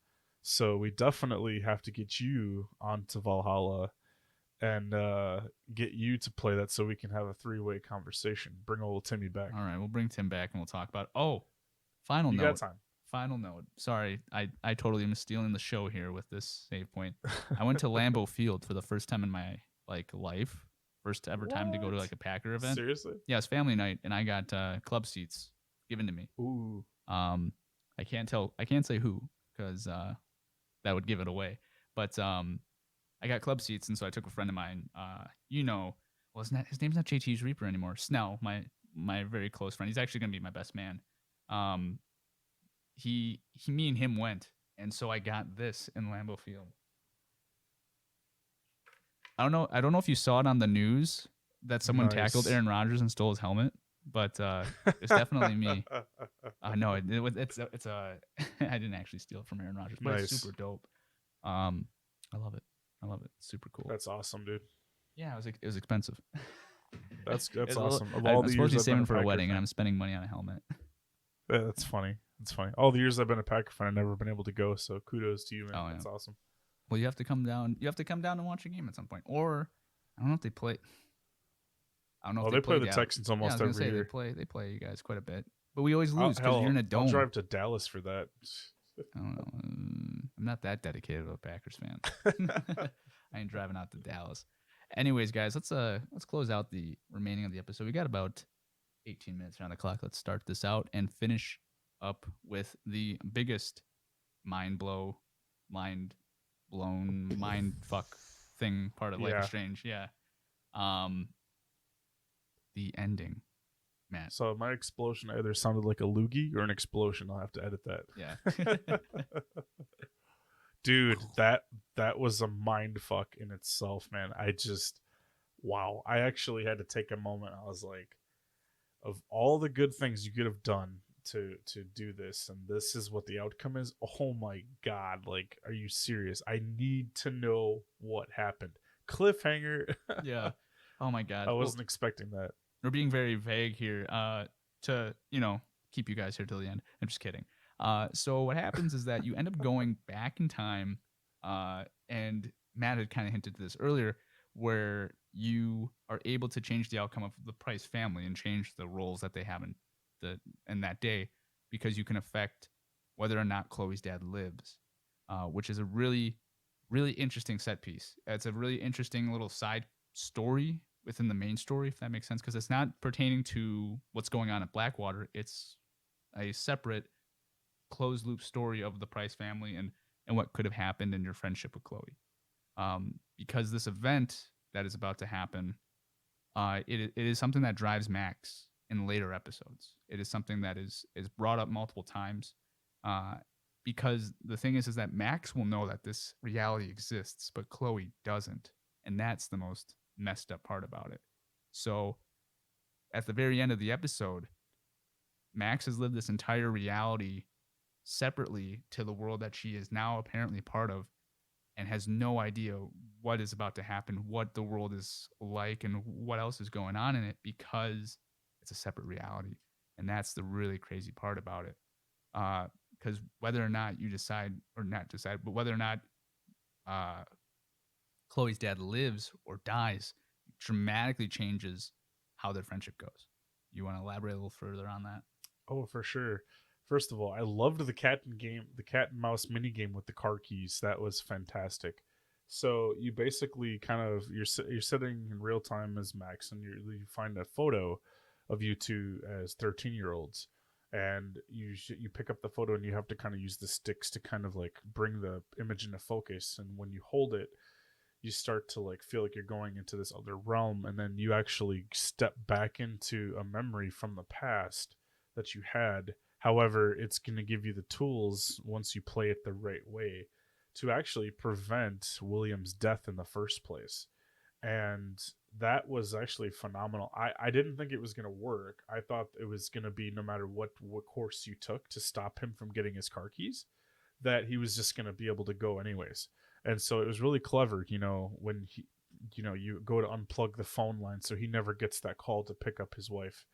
so we definitely have to get you onto Valhalla and get you to play that so we can have a 3-way conversation. Bring old Timmy back. All right, we'll bring Tim back and we'll talk about. Final you note. Got time. Final note. Sorry, I totally am stealing the show here with this save point. I went to Lambeau Field for the first time in my life. First ever time to go to like a Packer event. Seriously? Yeah, it's family night, and I got club seats given to me. Ooh. I can't say who because that would give it away. But I got club seats, and so I took a friend of mine. His name's not JT's Reaper anymore. Snell, my very close friend. He's actually gonna be my best man. Me and him went, and so I got this in Lambeau Field. I don't know if you saw it on the news that someone tackled Aaron Rodgers and stole his helmet, but it's definitely me. I know it's a I didn't actually steal it from Aaron Rodgers, but it's super dope. I love it. It's super cool. That's awesome, dude. Yeah, it was expensive. That's awesome. I'm supposed to be saving for a wedding, and I'm spending money on a helmet. That's funny. It's funny. All the years I've been a Packer fan, I've never been able to go. So kudos to you, man. That's awesome. Well, you have to come down. You have to come down and watch a game at some point. Or I don't know if they play. I don't know. If they play the Texans almost every year. They play you guys quite a bit, but we always lose because you're in a dome. I'll drive to Dallas for that. I don't know. I'm not that dedicated of a Packers fan. I ain't driving out to Dallas. Anyways, guys, let's close out the remaining of the episode. We got about 18 minutes around the clock. Let's start this out and finish up with the biggest mind fuck thing part of Life is Yeah. Strange. Yeah. Um, the ending, Matt. So my explosion either sounded like a loogie or an explosion. I'll have to edit that. Yeah. Dude, that was a mind fuck in itself, man. Wow. I actually had to take a moment. I was like, of all the good things you could have done to do this, and this is what the outcome is. Oh my god, like, are you serious? I need to know what happened. Cliffhanger. Yeah. Oh my god. I wasn't expecting that. We're being very vague here to, keep you guys here till the end. I'm just kidding. So what happens is that you end up going back in time, and Matt had kind of hinted to this earlier, where you are able to change the outcome of the Price family and change the roles that they have in that day, because you can affect whether or not Chloe's dad lives, which is a really, really interesting set piece. It's a really interesting little side story within the main story, if that makes sense, because it's not pertaining to what's going on at Blackwater. It's a separate closed loop story of the Price family and what could have happened in your friendship with Chloe. Because this event that is about to happen, it is something that drives Max in later episodes. It is something that is brought up multiple times, because the thing is that Max will know that this reality exists, but Chloe doesn't, and that's the most messed up part about it. So at the very end of the episode, Max has lived this entire reality separately to the world that she is now apparently part of, and has no idea what is about to happen, what the world is like, and what else is going on in it, because it's a separate reality. And that's the really crazy part about it. Because whether or not you decide, or not decide, but whether or not Chloe's dad lives or dies, dramatically changes how their friendship goes. You want to elaborate a little further on that? Oh, for sure. First of all, I loved the cat and mouse mini game with the car keys. That was fantastic. So you basically you're sitting in real time as Max, and you find a photo of you two as 13-year-olds, and you pick up the photo, and you have to kind of use the sticks to kind of like bring the image into focus. And when you hold it, you start to like feel like you're going into this other realm, and then you actually step back into a memory from the past that you had. However, it's going to give you the tools, once you play it the right way, to actually prevent William's death in the first place. And that was actually phenomenal. I didn't think it was going to work. I thought it was going to be, no matter what course you took to stop him from getting his car keys, that he was just going to be able to go anyways. And so it was really clever, when you go to unplug the phone line so he never gets that call to pick up his wife.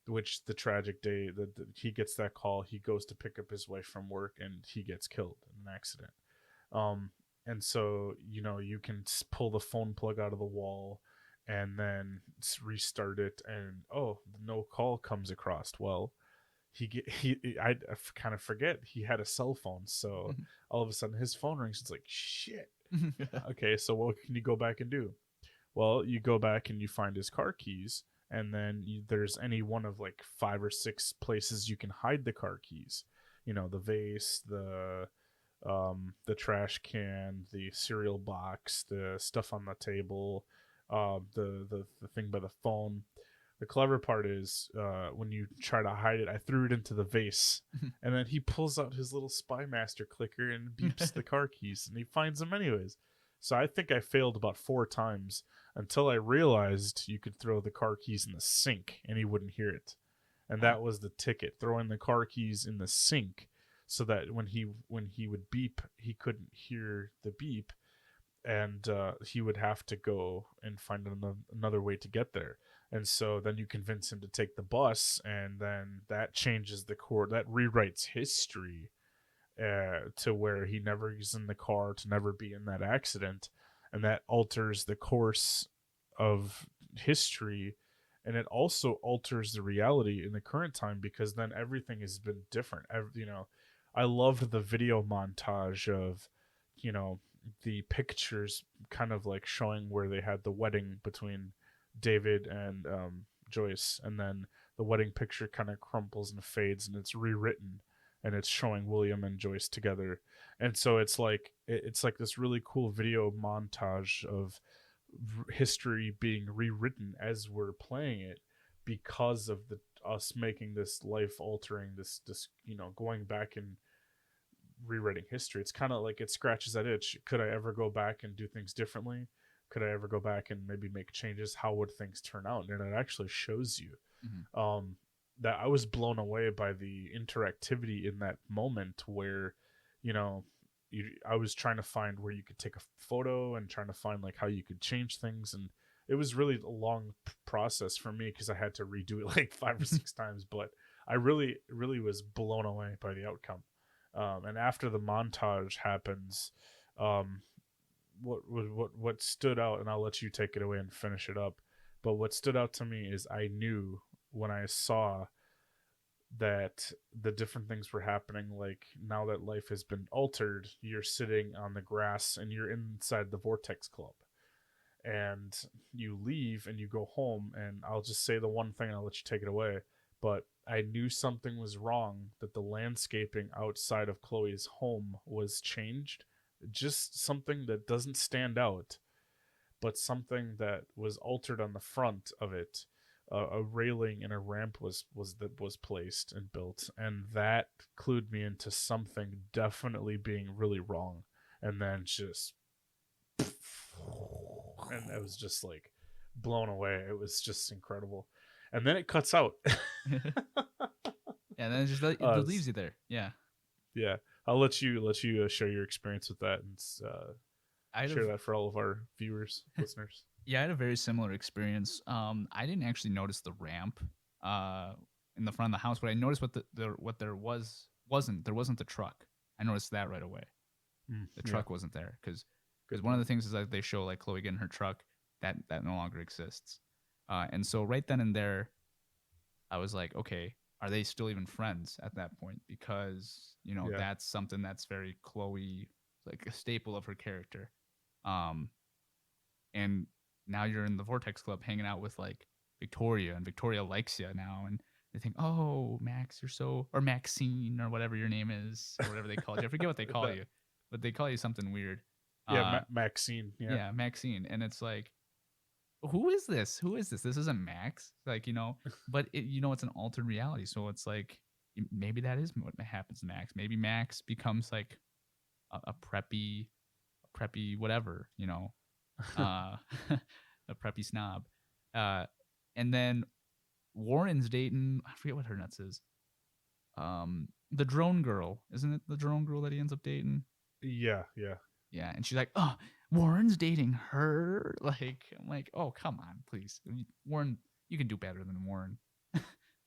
Which the tragic day that he gets that call, he goes to pick up his wife from work, and he gets killed in an accident. And so, you can pull the phone plug out of the wall and then restart it, and no call comes across. Well, I kind of forget he had a cell phone, so all of a sudden his phone rings. It's like, shit. Okay, so what can you go back and do? Well, you go back and you find his car keys, and then there's any one of like 5 or 6 places you can hide the car keys. The vase, the trash can, the cereal box, the stuff on the table, the thing by the phone. The clever part is, when you try to hide it, I threw it into the vase, and then he pulls out his little Spy Master clicker and beeps the car keys, and he finds them anyways. So I think I failed about 4 times until I realized you could throw the car keys in the sink and he wouldn't hear it. And that was the ticket, throwing the car keys in the sink, so that when he would beep, he couldn't hear the beep, and he would have to go and find another way to get there. And so then you convince him to take the bus, and then that changes the core, that rewrites history, to where he never is in the car, to never be in that accident, and that alters the course of history. And it also alters the reality in the current time, because then everything has been different. I loved the video montage of, you know, the pictures kind of like showing where they had the wedding between David and Joyce, and then the wedding picture kind of crumples and fades, and it's rewritten, and it's showing William and Joyce together, and so it's like this really cool video montage of history being rewritten as we're playing it because of the us making this life altering this going back and rewriting history. It's kind of like it scratches that itch. Could I ever go back and do things differently? Could I ever go back and maybe make changes? How would things turn out? And it actually shows you. That I was blown away by the interactivity in that moment where, you know, I was trying to find where you could take a photo and trying to find like how you could change things, and it was really a long process for me because I had to redo it like 5 or 6 times. But I really was blown away by the outcome. And after the montage happens, um, what stood out, and I'll let you take it away and finish it up. But what stood out to me is I knew when I saw that the different things were happening. Like now that life has been altered, you're sitting on the grass and you're inside the Vortex Club, and you leave and you go home. And I'll just say the one thing and I'll let you take it away. But I knew something was wrong, that the landscaping outside of Chloe's home was changed. Just something that doesn't stand out, but something that was altered on the front of it. A railing and a ramp was placed and built, and that clued me into something definitely being really wrong. And then just, and I was just like blown away. It was just incredible. And then it cuts out. And then it just it leaves you there. Yeah. Yeah. I'll let you share your experience with that and share that for all of our viewers, listeners. Yeah, I had a very similar experience. I didn't actually notice the ramp in the front of the house, but I noticed what there wasn't the truck. I noticed that right away. The truck wasn't there because one of the things is that they show like Chloe getting her truck that no longer exists. And so right then and there, I was like, okay, are they still even friends at that point? Because, you know, that's something that's very Chloe, like a staple of her character. And now you're in the Vortex Club hanging out with like Victoria, and Victoria likes you now. And they think, oh, Max, you're so, or Maxine, or whatever your name is, or whatever they call you. I forget what they call you, but they call you something weird. Yeah, Maxine. Yeah, Maxine. And it's like, who is this? Who is this? This isn't Max. Like, you know, but it's an altered reality. So it's like, maybe that is what happens to Max. Maybe Max becomes like a preppy whatever, you know, a preppy snob. And then Warren's dating, I forget what her nuts is. The drone girl. Isn't it the drone girl that he ends up dating? Yeah. Yeah, and she's like, oh, Warren's dating her. Like, I'm like, oh, come on, please, Warren, you can do better than Warren.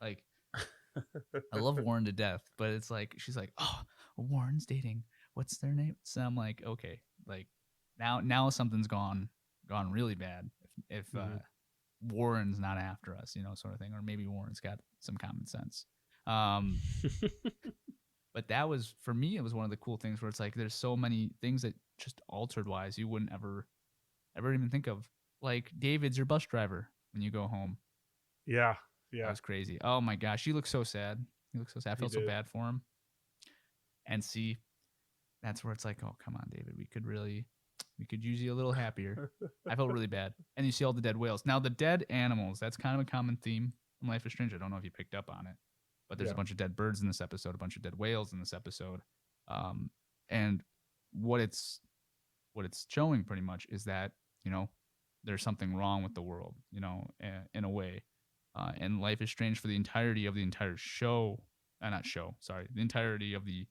Like, I love Warren to death, but it's like she's like, oh, Warren's dating, what's their name? So I'm like, okay, like now something's gone really bad if Warren's not after us, you know, sort of thing, or maybe Warren's got some common sense. But that was, for me, it was one of the cool things where it's like there's so many things that just altered wise you wouldn't ever even think of. Like David's your bus driver when you go home. Yeah. That was crazy. Oh my gosh, he looked so sad. I felt so bad for him. And see, that's where it's like, oh, come on, David, we could use you a little happier. I felt really bad. And you see all the dead whales. Now the dead animals, that's kind of a common theme in Life is Strange. I don't know if you picked up on it. But there's a bunch of dead birds in this episode, a bunch of dead whales in this episode. And what it's showing pretty much is that, you know, there's something wrong with the world, you know, in a way. And Life is Strange, for the entirety of the entire show, the entirety of the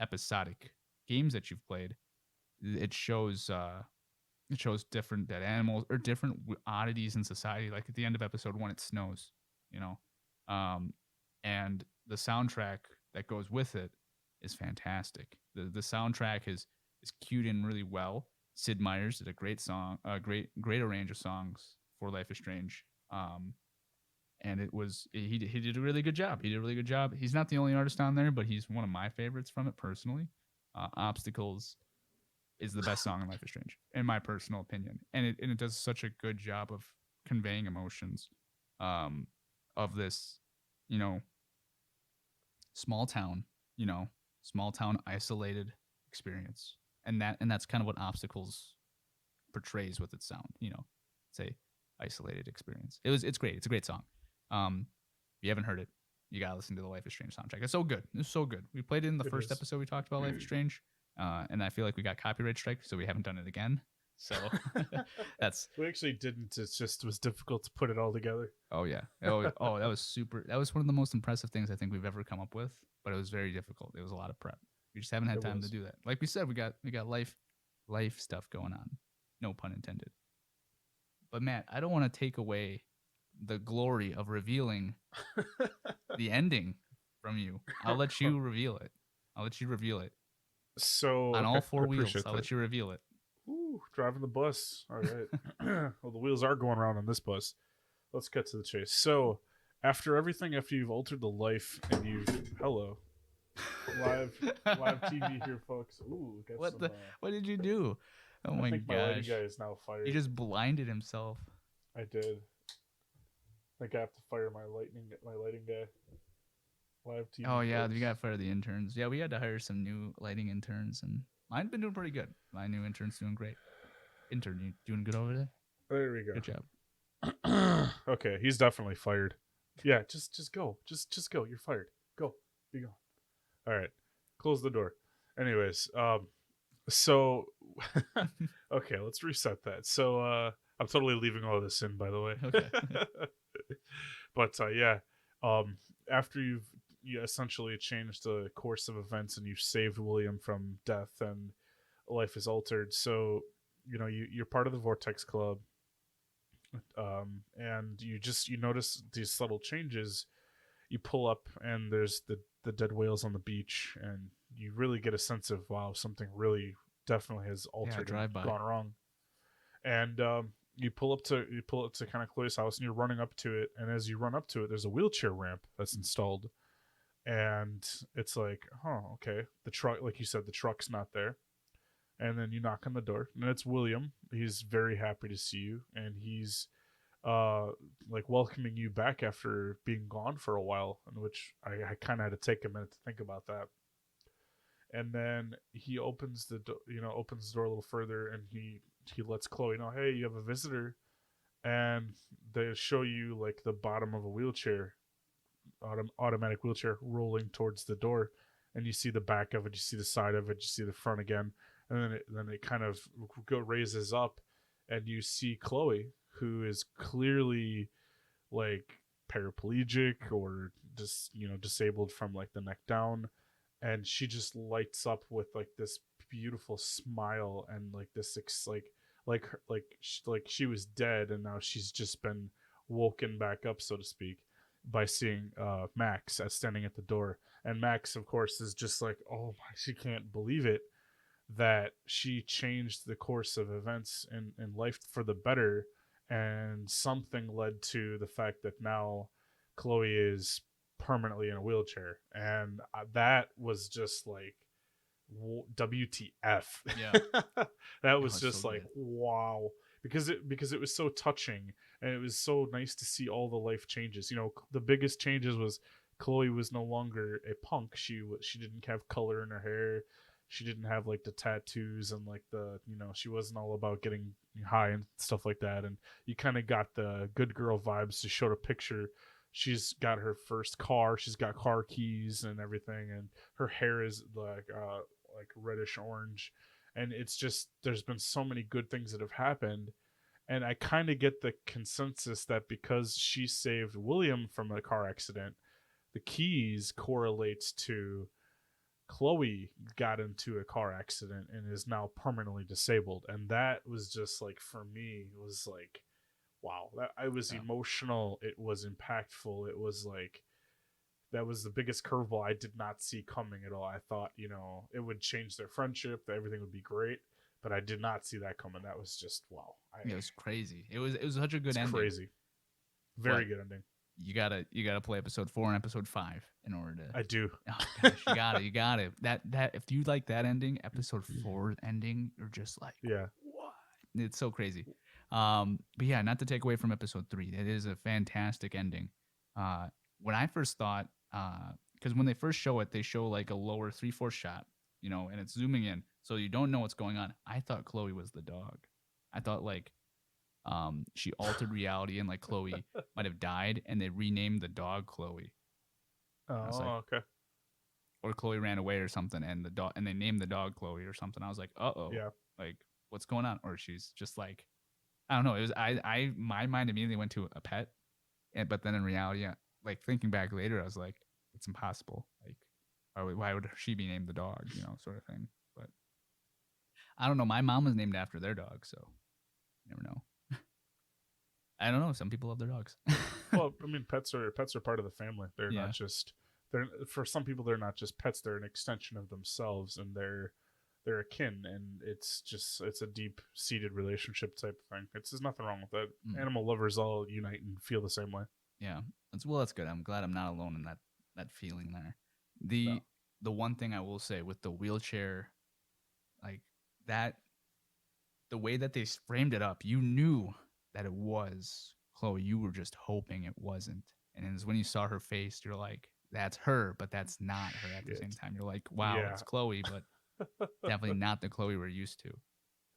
episodic games that you've played, it shows different dead animals or different oddities in society. Like at the end of episode 1, it snows, you know. And the soundtrack that goes with it is fantastic. The soundtrack is cued in really well. Sid Meier's did a great song, great arrange of songs for Life is Strange. and he did a really good job. He did a really good job. He's not the only artist on there, but he's one of my favorites from it personally. Obstacles is the best song in Life is Strange, in my personal opinion, and it does such a good job of conveying emotions, of this, you know, small town, small town isolated experience, and that's kind of what Obstacles portrays with its sound. It's a isolated experience. It's great. It's a great song. If you haven't heard it, you gotta listen to the Life is Strange soundtrack. It's so good. It's so good. We played it in the first episode we talked about Life is Strange, and I feel like we got copyright strike, so we haven't done it again. So that's we actually didn't. It just was difficult to put it all together. Oh yeah. Oh, that was super. That was one of the most impressive things I think we've ever come up with, but it was very difficult. It was a lot of prep. We just haven't had time to do that. Like we said, we got life stuff going on. No pun intended. But Matt, I don't want to take away the glory of revealing the ending from you. I'll let you reveal it. So on all four wheels, I'll let you reveal it. Ooh, driving the bus. All right. Well, the wheels are going around on this bus. Let's get to the chase. So, after you've altered the life and you've live TV here, folks. Ooh, what did you do? Oh my gosh! My lighting guy is now fired. He just blinded himself. I did. I think I have to fire my lighting guy. Live TV. Oh yeah, we got to fire the interns. Yeah, we had to hire some new lighting interns, and mine's been doing pretty good. My new intern's doing great. Intern, you doing good over there? There we go. Good job. Okay, he's definitely fired. Yeah, just go. Just go. You're fired. Go. Be gone. All right. Close the door. Anyways, so okay, let's reset that. So I'm totally leaving all this in, by the way. Okay. But after you essentially changed the course of events and you saved William from death and life is altered, so you're part of the Vortex Club, and you notice these subtle changes. You pull up and there's the dead whales on the beach, and you really get a sense of, wow, something really definitely has altered and gone wrong. And you pull up to kind of Chloe's house, and you're running up to it, and as you run up to it, there's a wheelchair ramp that's installed, and it's like, oh, okay, the truck, like you said, the truck's not there. And then you knock on the door, and it's William. He's very happy to see you, and he's like welcoming you back after being gone for a while, in which I kind of had to take a minute to think about that. And then he opens the door a little further, and he lets Chloe know, hey, you have a visitor. And they show you like the bottom of a wheelchair, automatic wheelchair, rolling towards the door, and you see the back of it, you see the side of it, you see the front again, and then it kind of raises up, and you see Chloe, who is clearly like paraplegic or just disabled from like the neck down, and she just lights up with like this beautiful smile and like this like she was dead, and now she's just been woken back up, so to speak, by seeing Max standing at the door. And Max, of course, is just like, oh my, she can't believe it that she changed the course of events in life for the better, and something led to the fact that now Chloe is permanently in a wheelchair. And that was just like, WTF. Yeah. That was just so like good. Wow, because it was so touching, and it was so nice to see all the life changes. The biggest changes was Chloe was no longer a punk. She didn't have color in her hair. She didn't have like the tattoos and like the she wasn't all about getting high and stuff like that. And you kind of got the good girl vibes. She showed a picture. She's got her first car. She's got car keys and everything, and her hair is like reddish orange. And it's just, there's been so many good things that have happened. And I kind of get the consensus that because she saved William from a car accident, the keys correlates to Chloe got into a car accident and is now permanently disabled. And that was just like, for me, it was like, wow, I was emotional. It was impactful. It was like, that was the biggest curveball I did not see coming at all. I thought, it would change their friendship, that everything would be great, but I did not see that coming. That was just, wow. It was crazy. It was such a good ending. Crazy. Very good ending. you gotta play episode 4 and episode 5 in order to. I do. Oh gosh, you gotta. That if you like that ending, episode 4 ending, you're just like, Yeah. what? It's so crazy. But yeah, not to take away from episode 3, it is a fantastic ending. When I first thought, because when they first show it, they show like a lower 3/4 shot, and it's zooming in, so you don't know what's going on. I thought Chloe was the dog. I thought like she altered reality and like Chloe might have died and they renamed the dog Chloe. I was like, Oh, okay. or Chloe ran away or something and the dog and they named the dog Chloe or something. I was like, uh-oh. Yeah. Like what's going on? Or she's just like, I don't know. It was my mind immediately went to a pet. But then in reality, like thinking back later, I was like, it's impossible. Like why would she be named the dog, sort of thing. But I don't know. My mom was named after their dog, so you never know. I don't know. Some people love their dogs. Well, I mean, pets are part of the family. They're Yeah. not just for some people they're not just pets. They're an extension of themselves, and they're akin, and it's a deep seated relationship type of thing. There's nothing wrong with that. Mm. Animal lovers all unite and feel the same way. Yeah, that's good. I'm glad I'm not alone in that feeling there. No. The one thing I will say with the wheelchair, like that, the way that they framed it up, you knew that it was Chloe. You were just hoping it wasn't. And it's when you saw her face, you're like, that's her, but that's not her at the same time. You're like, wow, Yeah. it's Chloe, but definitely not the Chloe we're used to.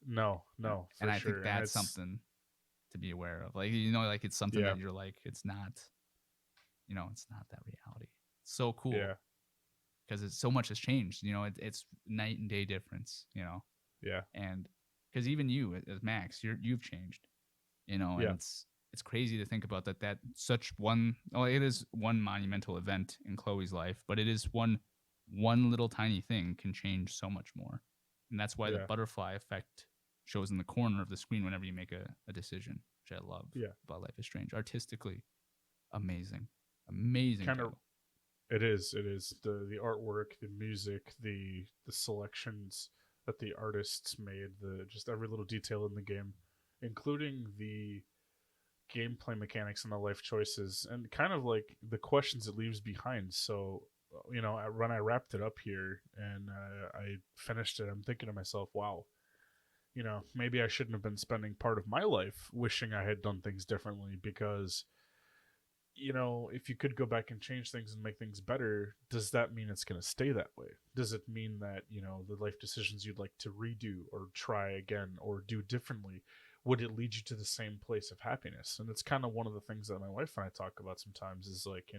No, for and I sure. think that's something to be aware of. Like, like it's something that you're like, it's not, it's not that reality. It's so cool. Yeah. Because it's so much has changed. It's night and day difference, Yeah. And because even you as Max, you've changed, and it's crazy to think about that such one, it is one monumental event in Chloe's life, but it is one little tiny thing can change so much more. And that's why the butterfly effect shows in the corner of the screen whenever you make a decision, which I love about Life is Strange. Artistically, amazing kind of. It is the artwork, the music, the selections that the artists made, just every little detail in the game, including the gameplay mechanics and the life choices, and kind of like the questions it leaves behind. So when I wrapped it up here and I finished it, I'm thinking to myself, wow, maybe I shouldn't have been spending part of my life wishing I had done things differently, because if you could go back and change things and make things better, does that mean it's going to stay that way? Does it mean that, the life decisions you'd like to redo or try again or do differently, would it lead you to the same place of happiness? And it's kind of one of the things that my wife and I talk about sometimes is like, hey,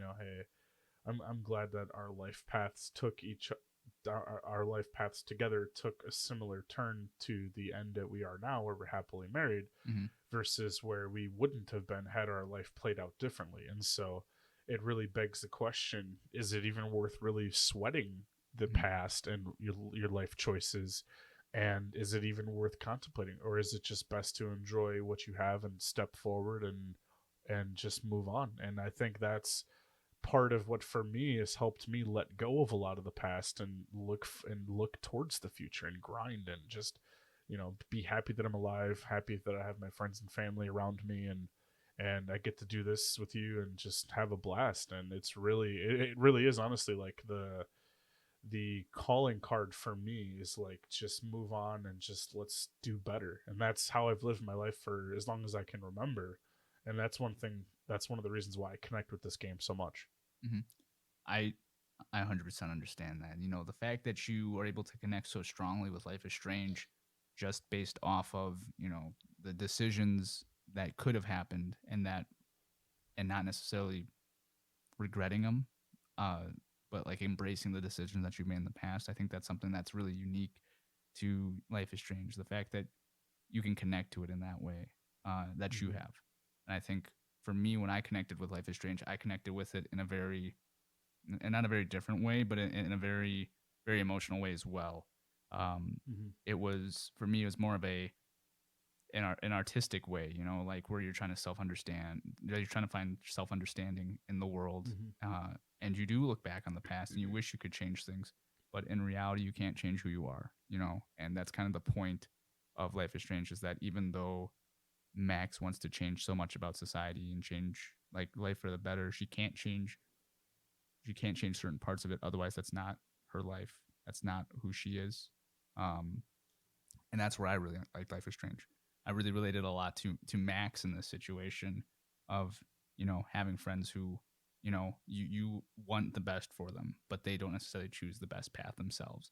I'm glad that our life paths together took a similar turn to the end that we are now, where we're happily married, versus where we wouldn't have been had our life played out differently. And so it really begs the question, is it even worth really sweating the past and your life choices? And is it even worth contemplating, or is it just best to enjoy what you have and step forward and just move on? And I think that's part of what for me has helped me let go of a lot of the past and look towards the future and grind and just be happy that I'm alive, happy that I have my friends and family around me, and I get to do this with you and just have a blast. And it really is honestly like the calling card for me is like, just move on and just let's do better. And that's how I've lived my life for as long as I can remember. And that's one of the reasons why I connect with this game so much. I 100% understand that. The fact that you are able to connect so strongly with Life is Strange, just based off of the decisions that could have happened, and not necessarily regretting them, but like embracing the decisions that you made in the past. I think that's something that's really unique to Life is Strange. The fact that you can connect to it in that way, that you have. And I think for me, when I connected with Life is Strange, I connected with it in not a very different way, but in a very, very emotional way as well. It was, for me, it was more of an artistic way, like where you're trying to self-understand, you're trying to find self-understanding in the world. And you do look back on the past and you wish you could change things, but in reality, you can't change who you are, and that's kind of the point of Life is Strange, is that even though Max wants to change so much about society and change like life for the better. She can't change certain parts of it. Otherwise, that's not her life. That's not who she is. Um, and that's where I really like Life is Strange. I really related a lot to Max in this situation of, you know, having friends who, you know, you want the best for them, but they don't necessarily choose the best path themselves.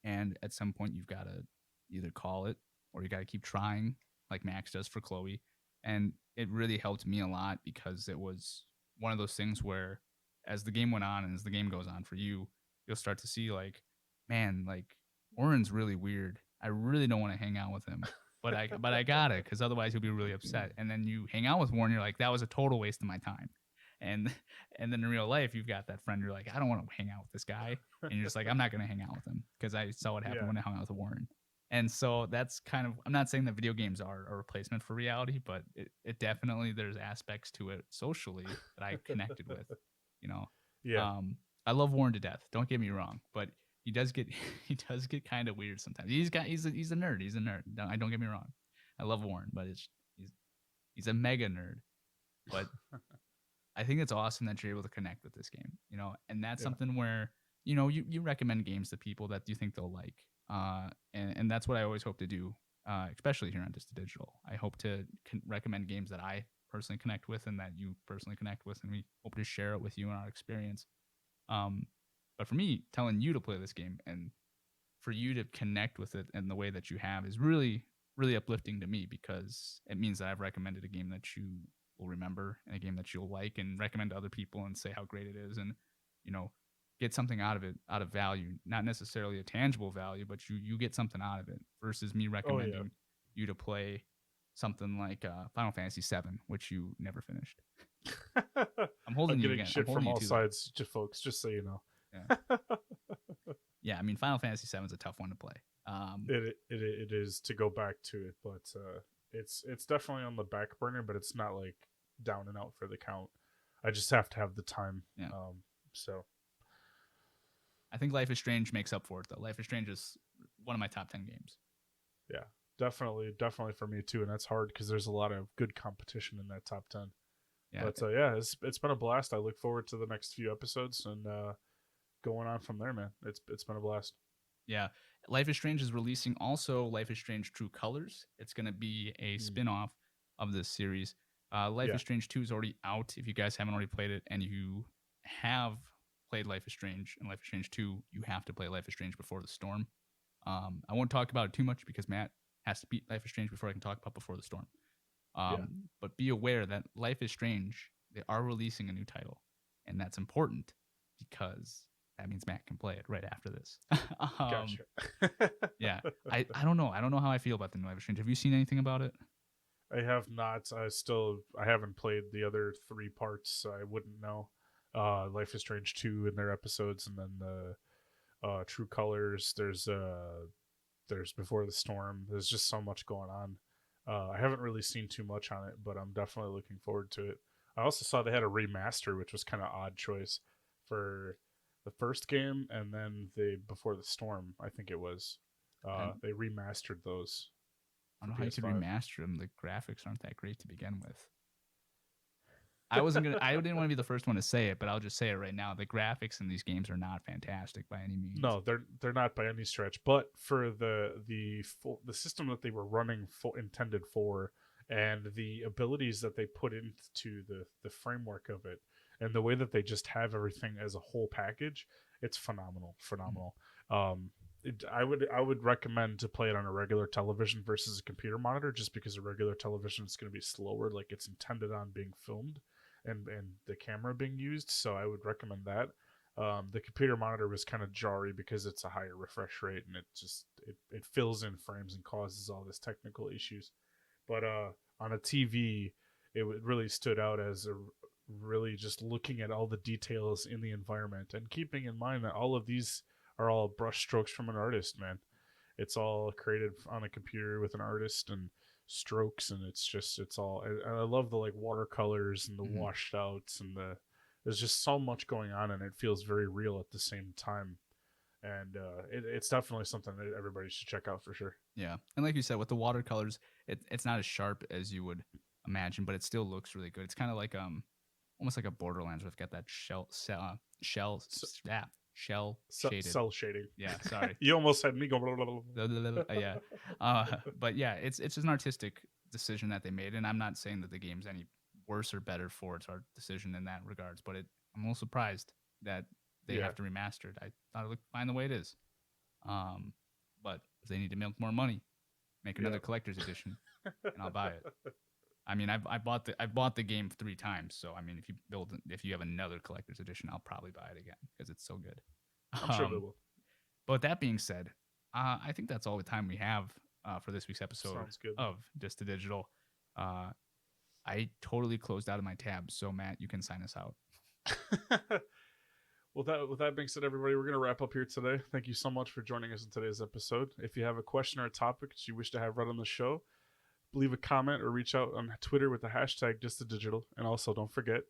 And at some point, you've got to either call it or you got to keep trying, like Max does for Chloe. And it really helped me a lot because it was one of those things where, as the game went on and as the game goes on for you, you'll start to see like, man, like Warren's really weird. I really don't want to hang out with him, but I got it because otherwise he'll be really upset. And then you hang out with Warren, you're like, that was a total waste of my time. And and then in real life, you've got that friend. You're like, I don't want to hang out with this guy, and you're just like, I'm not going to hang out with him because I saw what happened when I hung out with Warren. And so that's kind of, I'm not saying that video games are a replacement for reality, but it definitely, there's aspects to it socially that I connected with, you know. Yeah. I love Warren to death. Don't get me wrong, but he does get he does get kind of weird sometimes. He's a nerd. He's a nerd. Don't get me wrong. I love Warren, but he's a mega nerd. But I think it's awesome that you're able to connect with this game, you know, and that's something where, you know, you recommend games to people that you think they'll like. And that's what I always hope to do, especially here on Distant Digital. I hope to recommend games that I personally connect with and that you personally connect with, and we hope to share it with you and our experience. But for me, telling you to play this game and for you to connect with it in the way that you have is really, really uplifting to me because it means that I've recommended a game that you will remember and a game that you'll like and recommend to other people and say how great it is and, you know, get something out of it, out of value, not necessarily a tangible value, but you get something out of it versus me recommending you to play something like Final Fantasy VII, which you never finished. I'm holding you again. Shit from all sides, folks, just so you know. Yeah. Yeah, I mean, Final Fantasy VII is a tough one to play. It is to go back to it, but it's definitely on the back burner, but it's not like down and out for the count. I just have to have the time. Yeah. So I think Life is Strange makes up for it, though. Life is Strange is one of my top 10 games. Yeah, definitely for me too, and that's hard because there's a lot of good competition in that top 10. Yeah, but yeah, it's been a blast. I look forward to the next few episodes and going on from there, man. It's been a blast. Yeah, Life is Strange is releasing also Life is Strange True Colors. It's going to be a spin-off of this series. Life is Strange 2 is already out. If you guys haven't already played it and you have played Life is Strange and Life is Strange 2, you have to play Life is Strange Before the Storm. I won't talk about it too much because Matt has to beat Life is Strange before I can talk about Before the Storm. But be aware that Life is Strange, they are releasing a new title, and that's important because that means Matt can play it right after this. Gotcha. Yeah, I don't know. I don't know how I feel about the new Life is Strange. Have you seen anything about it? I have not. I haven't played the other 3 parts, so I wouldn't know. Life is Strange 2 in their episodes, and then the True Colors. There's Before the Storm. There's just so much going on. I haven't really seen too much on it, but I'm definitely looking forward to it. I also saw they had a remaster, which was kind of odd choice for the first game, and then the Before the Storm, I think it was. They remastered those. I don't know how you could remaster them. The graphics aren't that great to begin with. I didn't want to be the first one to say it, but I'll just say it right now. The graphics in these games are not fantastic by any means. No, they're not by any stretch. But for the system that they were running intended for, and the abilities that they put into the framework of it, and the way that they just have everything as a whole package, it's phenomenal. I would recommend to play it on a regular television versus a computer monitor, just because a regular television is going to be slower, like it's intended on being filmed and the camera being used. So I would recommend that. The computer monitor was kind of jarry because it's a higher refresh rate and it fills in frames and causes all this technical issues. But on a TV, it really stood out as really just looking at all the details in the environment and keeping in mind that all of these are all brush strokes from an artist, man. It's all created on a computer with an artist and strokes, and it's all. I love the like watercolors and the washed outs and there's just so much going on, and it feels very real at the same time. And it's definitely something that everybody should check out for sure. Yeah, and like you said, with the watercolors, it's not as sharp as you would imagine, but it still looks really good. It's kind of like almost like a Borderlands. We've got that shell shaded. Cell shading. Yeah, sorry. You almost had me go. Blah, blah, blah. Yeah, but yeah, it's just an artistic decision that they made, and I'm not saying that the game's any worse or better for its art decision in that regards. But I'm a little surprised that they have to remaster it. I thought it looked fine the way it is. But if they need to milk more money, make another collector's edition, and I'll buy it. I mean, I bought the game 3 times, so I mean, if you have another collector's edition, I'll probably buy it again because it's so good. I'm sure they will. But with that being said, I think that's all the time we have for this week's episode of Just a Digital. I totally closed out of my tab, so Matt, you can sign us out. Well, with that being said, everybody, we're going to wrap up here today. Thank you so much for joining us in today's episode. If you have a question or a topic that you wish to have read on the show, leave a comment or reach out on Twitter with the hashtag JustADigital. And also, don't forget,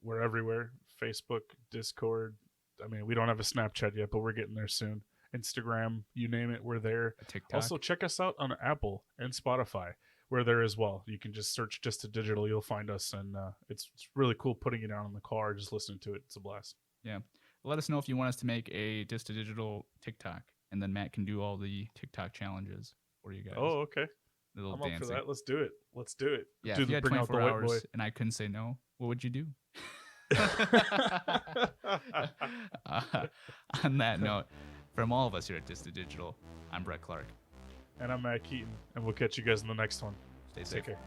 we're everywhere. Facebook, Discord. I mean, we don't have a Snapchat yet, but we're getting there soon. Instagram, you name it, we're there. TikTok. Also, check us out on Apple and Spotify. We're there as well. You can just search Just a Digital. You'll find us, and it's really cool putting it on in the car, just listening to it. It's a blast. Yeah. Let us know if you want us to make a Just a Digital TikTok, and then Matt can do all the TikTok challenges for you guys. Oh, okay. I'm up for that. Let's do it. Yeah, if you had 24 hours and I couldn't say no, what would you do? On that note, from all of us here at Just a Digital, I'm Brett Clark. And I'm Matt Keaton, and we'll catch you guys in the next one. Stay safe. Take care.